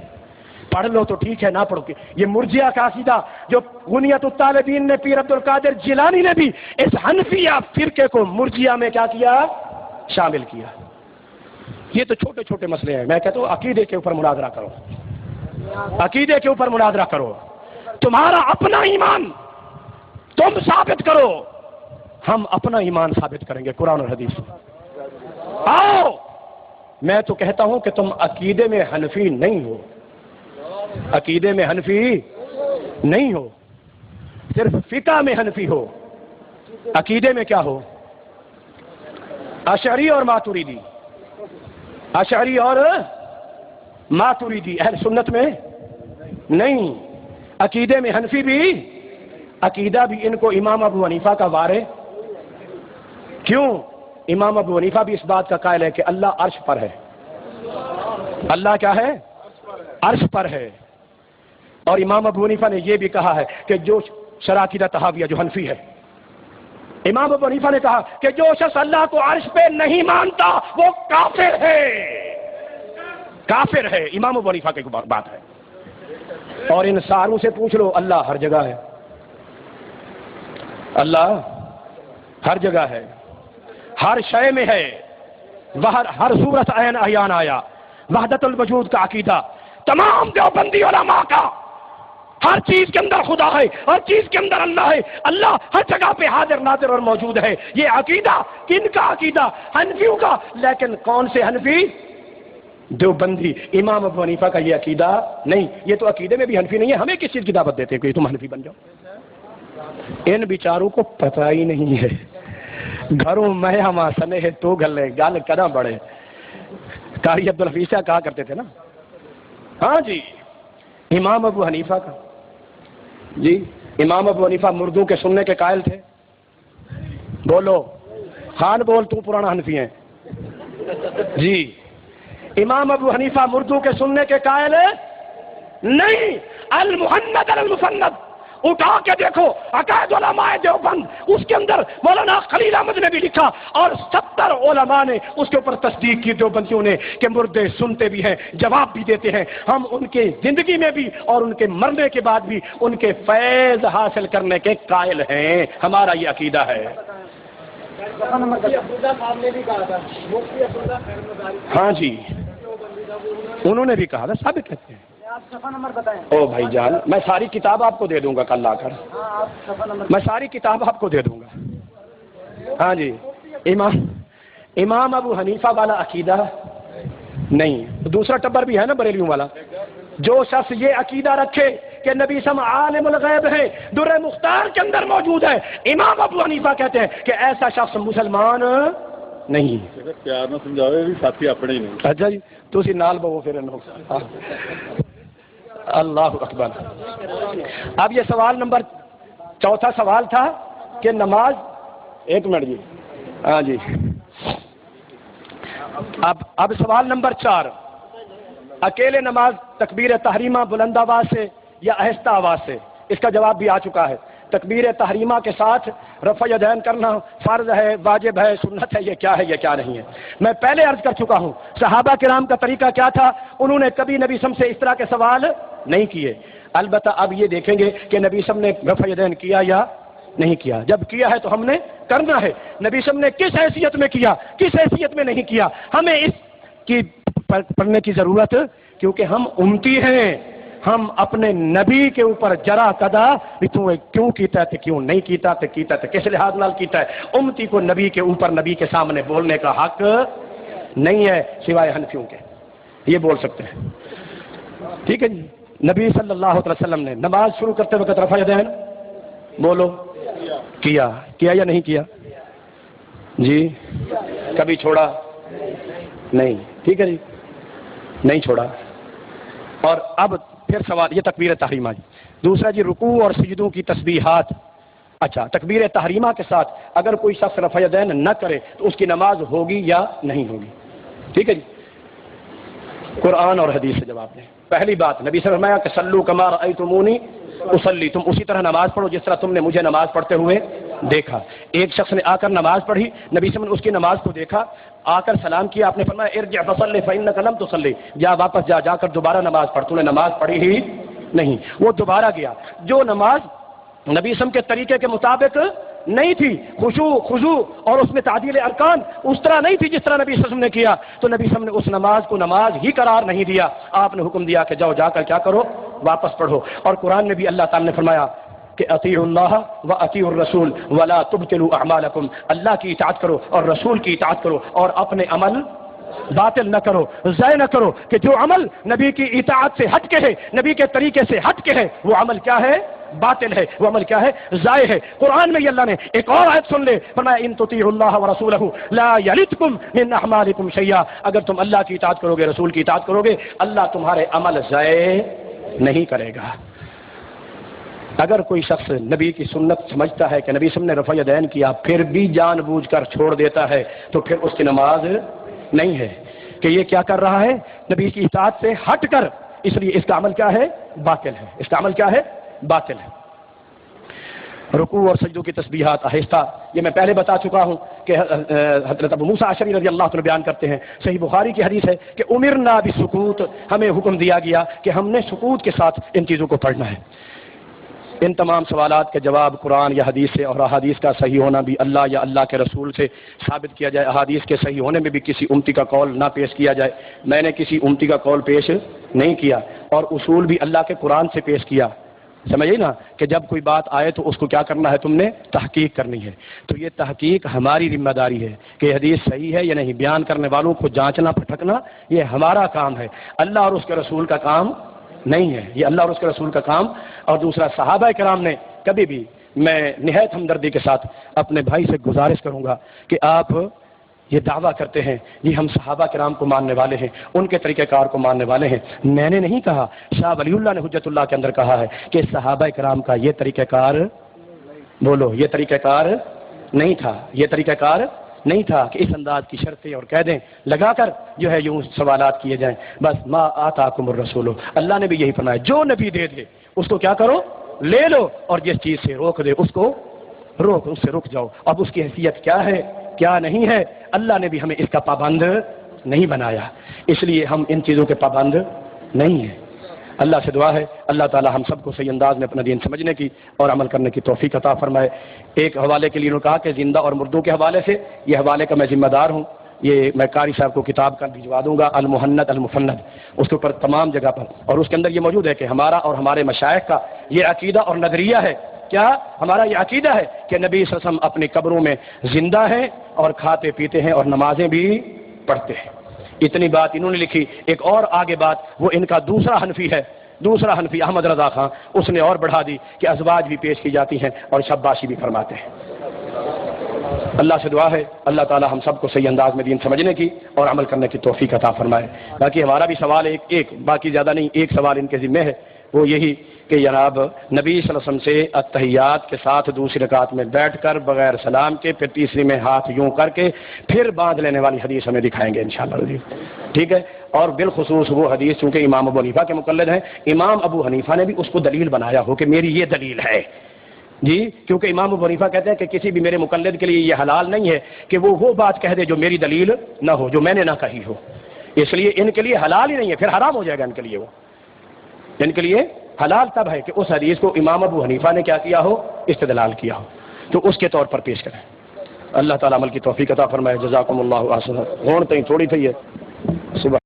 پڑھ لو تو ٹھیک ہے, نہ پڑھو کہ یہ مرجیہ کا عقیدہ جو غنیت الطالبین نے پیر عبد القادر جیلانی نے بھی اس حنفیہ فرقے کو مرجیہ میں کیا کیا, شامل کیا. یہ تو چھوٹے چھوٹے مسئلے ہیں. میں کہتا ہوں عقیدے کے اوپر مناظرہ کرو, عقیدے کے اوپر مناظرہ کرو. تمہارا اپنا ایمان تم ثابت کرو, ہم اپنا ایمان ثابت کریں گے قرآن اور حدیث. آؤ, میں تو کہتا ہوں کہ تم عقیدے میں حنفی نہیں ہو, عقیدے میں حنفی نہیں ہو, صرف فقہ میں حنفی ہو. عقیدے میں کیا ہو؟ اشعری اور ماتوریدی, اشعری اور ماتوریدی. اہل سنت میں نہیں. عقیدے میں حنفی بھی, عقیدہ بھی ان کو امام ابو حنیفہ کا وارے. کیوں؟ امام ابو حنیفہ بھی اس بات کا قائل ہے کہ اللہ عرش پر ہے. اللہ کیا ہے؟ عرش پر ہے. اور امام ابو حنیفہ نے یہ بھی کہا ہے کہ جو شراکیدہ تحاویہ جو حنفی ہے, امام ابو حنیفہ نے کہا کہ جو شخص اللہ کو عرش پہ نہیں مانتا وہ کافر ہے, کافر ہے. امام ابو حنیفہ کی بات ہے. اور ان ساروں سے پوچھ لو, اللہ ہر جگہ ہے, اللہ ہر جگہ ہے, ہر شے میں ہے, ہر صورت عین احیان آیا. وحدت الوجود کا عقیدہ تمام دیوبندی علماء کا, ہر چیز کے اندر خدا ہے, ہر چیز کے اندر اللہ ہے, اللہ ہر جگہ پہ حاضر ناظر اور موجود ہے. یہ عقیدہ کن کا عقیدہ؟ حنفیوں کا. لیکن کون سے حنفی؟ دیوبندی. امام ابو حنیفہ کا یہ عقیدہ نہیں. یہ تو عقیدے میں بھی حنفی نہیں ہے. ہمیں کس چیز کی دعوت دیتے ہیں کہ تم حنفی بن جاؤ؟ ان بیچاروں کو پتہ ہی نہیں ہے. گھروں میں ہم سنے ہے تو گلے گل کرا بڑے. قاری عبدالحفیظ سے کہا کرتے تھے نا, ہاں جی امام ابو حنیفہ کا, جی امام ابو حنیفہ مردوں کے سننے کے قائل تھے. بولو خان بول, تو پرانا حنفی ہیں. جی امام ابو حنیفہ مردوں کے سننے کے قائل نہیں. المحند المسند اٹھا کے دیکھو عقائد علماء دیوبند, اس کے اندر مولانا خلیل احمد نے بھی لکھا اور 70 علماء نے اس کے اوپر تصدیق کی دیوبندیوں نے کہ مردے سنتے بھی ہیں, جواب بھی دیتے ہیں. ہم ان کے زندگی میں بھی اور ان کے مرنے کے بعد بھی ان کے فیض حاصل کرنے کے قائل ہیں. ہمارا یہ عقیدہ ہے. ہاں جی انہوں نے بھی کہا تھا, ثابت کرتے ہیں. او بھائی جان, میں ساری کتاب آپ کو دے دوں گا کل آ کر, میں ساری کتاب آپ کو دے دوں گا. ہاں جی امام ابو حنیفہ والا عقیدہ نہیں. دوسرا ٹبر بھی ہے نا بریلیوں والا. جو شخص یہ عقیدہ رکھے کہ نبی سم عالم الغیب ہے, در مختار کے اندر موجود ہے, امام ابو حنیفہ کہتے ہیں کہ ایسا شخص مسلمان نہیں. پیار نہ سمجھاوے بھی ساتھی اپنے ہی نہیں. اچھا جی تسی نال بہو پھر اللہ اکبر. اب یہ سوال نمبر 4 سوال تھا کہ نماز ایک منٹ جی. ہاں جی. اب سوال نمبر 4. اکیلے نماز تکبیر تحریمہ بلند آواز سے یا آہستہ آواز سے؟ اس کا جواب بھی آ چکا ہے. تکبیر تحریمہ کے ساتھ رفع یدین کرنا فرض ہے، واجب ہے، سنت ہے، یہ کیا ہے، یہ کیا نہیں ہے؟ میں پہلے عرض کر چکا ہوں صحابہ کرام کا طریقہ کیا تھا. انہوں نے کبھی نبی صلی اللہ علیہ وسلم سے اس طرح کے سوال نہیں کیے. البتہ اب یہ دیکھیں گے کہ نبی صلی اللہ علیہ وسلم نے رفع یدین کیا یا نہیں کیا. جب کیا ہے تو ہم نے کرنا ہے. نبی صلی اللہ علیہ وسلم نے کس حیثیت میں کیا، کس حیثیت میں نہیں کیا، ہمیں اس کی پڑھنے کی ضرورت، کیونکہ ہم امتی ہیں. ہم اپنے نبی کے اوپر جرا قدا بھی تو کیوں کیتا ہے، کیوں نہیں کیتا ہے، کیتا ہے کس لحاظ نال کیتا ہے. امتی کو نبی کے اوپر نبی کے سامنے بولنے کا حق نہیں ہے سوائے حنفیوں کے. یہ بول سکتے ہیں. ٹھیک ہے جی. نبی صلی اللہ علیہ وسلم نے نماز شروع کرتے وقت رفع یدین بولو کیا یا نہیں کیا جی؟ کبھی چھوڑا نہیں. ٹھیک ہے جی، نہیں چھوڑا. اور اب پھر سوال یہ تکبیر تحریمہ جی. دوسرا جی رکوع اور سجدوں کی تسبیحات. اچھا، تکبیر تحریمہ کے ساتھ اگر کوئی شخص رفع یدین نہ کرے تو اس کی نماز ہوگی یا نہیں ہوگی؟ ٹھیک ہے جی. قرآن اور حدیث سے جواب دیں. پہلی بات، نبی صلی اللہ علیہ وسلم کہ صلو کما رأیتمونی اصلی، تم اسی طرح نماز پڑھو جس طرح تم نے مجھے نماز پڑھتے ہوئے دیکھا. ایک شخص نے آ کر نماز پڑھی، نبی صلی اللہ علیہ وسلم نے اس کی نماز کو دیکھا، آ کر سلام کیا، آپ نے فرمایا ارجع فصلی فإنک لم تصلی، جا واپس جا کر دوبارہ نماز پڑھ، تو نے نماز پڑھی ہی نہیں. وہ دوبارہ گیا. جو نماز نبی صلی اللہ علیہ وسلم کے طریقے کے مطابق نہیں تھی، خضوع اور اس میں تعدیل ارکان اس طرح نہیں تھی جس طرح نبی صلی اللہ علیہ وسلم نے کیا، تو نبی صلی اللہ علیہ وسلم نے اس نماز کو نماز ہی قرار نہیں دیا. آپ نے حکم دیا کہ جاؤ جا کر کیا کرو، واپس پڑھو. اور قرآن میں بھی اللہ تعالی نے فرمایا کہ اطیعوا اللہ و اطیعوا الرسول ولا تبطلوا اعمالکم، اللہ کی اطاعت کرو اور رسول کی اطاعت کرو اور اپنے عمل باطل نہ کرو، ضائع نہ کرو. کہ جو عمل نبی کی اطاعت سے ہٹ کے ہے، نبی کے طریقے سے ہٹ کے ہے، وہ عمل کیا ہے؟ باطل ہے. وہ عمل کیا ہے؟ ضائع ہے. قرآن میں یہ اللہ نے ایک اور آیت سن لے، فرمایا ان تطیعوا اللہ ورسولہ لا یلدکم من اعمالکم شیئا، اگر تم اللہ کی اطاعت کرو گے، رسول کی اطاعت کرو گے، اللہ تمہارے عمل ضائع نہیں کرے گا. اگر کوئی شخص نبی کی سنت سمجھتا ہے کہ نبی صلی اللہ علیہ وسلم نے رفع یدین کیا پھر بھی جان بوجھ کر چھوڑ دیتا ہے تو پھر اس کی نماز نہیں ہے. کہ یہ کیا کر رہا ہے؟ نبی کی اطاعت سے ہٹ کر، اس لیے اس کا عمل کیا ہے؟ باطل ہے. اس کا عمل کیا ہے؟ باطل ہے. رکوع اور سجدوں کی تسبیحات آہستہ، یہ میں پہلے بتا چکا ہوں کہ حضرت ابو موسیٰ اشعری رضی اللہ عنہ بیان کرتے ہیں، صحیح بخاری کی حدیث ہے کہ امرنا بالسکوت، ہمیں حکم دیا گیا کہ ہم نے سکوت کے ساتھ ان چیزوں کو پڑھنا ہے. ان تمام سوالات کے جواب قرآن یا حدیث سے، اور احادیث کا صحیح ہونا بھی اللہ یا اللہ کے رسول سے ثابت کیا جائے. احادیث کے صحیح ہونے میں بھی کسی امتی کا قول نہ پیش کیا جائے. میں نے کسی امتی کا قول پیش نہیں کیا، اور اصول بھی اللہ کے قرآن سے پیش کیا. سمجھے نا کہ جب کوئی بات آئے تو اس کو کیا کرنا ہے؟ تم نے تحقیق کرنی ہے. تو یہ تحقیق ہماری ذمہ داری ہے کہ حدیث صحیح ہے یا نہیں. بیان کرنے والوں کو جانچنا پھٹکنا یہ ہمارا کام ہے، اللہ اور اس کے رسول کا کام نہیں ہے. یہ اللہ اور اس کے رسول کا کام. اور دوسرا، صحابہ کرام نے کبھی بھی، میں نہایت ہمدردی کے ساتھ اپنے بھائی سے گزارش کروں گا کہ آپ یہ دعویٰ کرتے ہیں یہ ہم صحابہ کرام کو ماننے والے ہیں، ان کے طریقہ کار کو ماننے والے ہیں. میں نے نہیں کہا، شاہ ولی اللہ نے حجت اللہ کے اندر کہا ہے کہ صحابہ کرام کا یہ طریقہ کار، بولو، یہ طریقہ کار نہیں تھا. یہ طریقہ کار نہیں تھا کہ اس انداز کی شرطیں اور قیدیں لگا کر جو ہے یوں سوالات کیے جائیں. بس ما آتاکم الرسول، اللہ نے بھی یہی فرمایا، جو نبی دے دے اس کو کیا کرو؟ لے لو، اور جس چیز سے روک دے اس کو روک، اس سے رک جاؤ. اب اس کی حیثیت کیا ہے کیا نہیں ہے، اللہ نے بھی ہمیں اس کا پابند نہیں بنایا، اس لیے ہم ان چیزوں کے پابند نہیں ہیں. اللہ سے دعا ہے اللہ تعالی ہم سب کو صحیح انداز میں اپنا دین سمجھنے کی اور عمل کرنے کی توفیق عطا فرمائے. ایک حوالے کے لیے انہوں نے کہا کہ زندہ اور مردوں کے حوالے سے، یہ حوالے کا میں ذمہ دار ہوں. یہ میں قاری صاحب کو کتاب کا بھجوا دوں گا، المحند المفند، اس کے اوپر تمام جگہ پر، اور اس کے اندر یہ موجود ہے کہ ہمارا اور ہمارے مشائخ کا یہ عقیدہ اور نظریہ ہے. کیا ہمارا یہ عقیدہ ہے کہ نبی صلی اللہ علیہ وسلم اپنی قبروں میں زندہ ہیں اور کھاتے پیتے ہیں اور نمازیں بھی پڑھتے ہیں. اتنی بات انہوں نے لکھی. ایک اور آگے بات، وہ ان کا دوسرا حنفی احمد رضا خان، اس نے اور بڑھا دی کہ ازواج بھی پیش کی جاتی ہیں اور شباشی بھی فرماتے ہیں. اللہ سے دعا ہے اللہ تعالی ہم سب کو صحیح انداز میں دین سمجھنے کی اور عمل کرنے کی توفیق عطا فرمائے. باقی ہمارا بھی سوال ایک باقی زیادہ نہیں، ایک سوال ان کے ذمہ ہے. وہ یہی کہ جناب نبی صلی اللہ علیہ وسلم سے اتحیات کے ساتھ دوسری رکعت میں بیٹھ کر بغیر سلام کے پھر تیسری میں ہاتھ یوں کر کے پھر باندھ لینے والی حدیث ہمیں دکھائیں گے انشاءاللہ. ٹھیک ہے. اور بالخصوص وہ حدیث چونکہ امام ابو حنیفہ کے مقلد ہیں، امام ابو حنیفہ نے بھی اس کو دلیل بنایا ہو کہ میری یہ دلیل ہے جی، کیونکہ امام ابو حنیفہ کہتے ہیں کہ کسی بھی میرے مقلد کے لیے یہ حلال نہیں ہے کہ وہ بات کہہ دے جو میری دلیل نہ ہو، جو میں نے نہ کہی ہو. اس لیے ان کے لیے حلال ہی نہیں ہے، پھر حرام ہو جائے گا ان کے لیے. وہ ان کے لیے حلال تب ہے کہ اس حدیث کو امام ابو حنیفہ نے کیا کیا ہو، استدلال کیا ہو، تو اس کے طور پر پیش کریں. اللہ تعالیٰ عمل کی توفیق عطا فرمائے. جزاکم اللہ احسن. ہون تھی تھوڑی تھی ہے صبح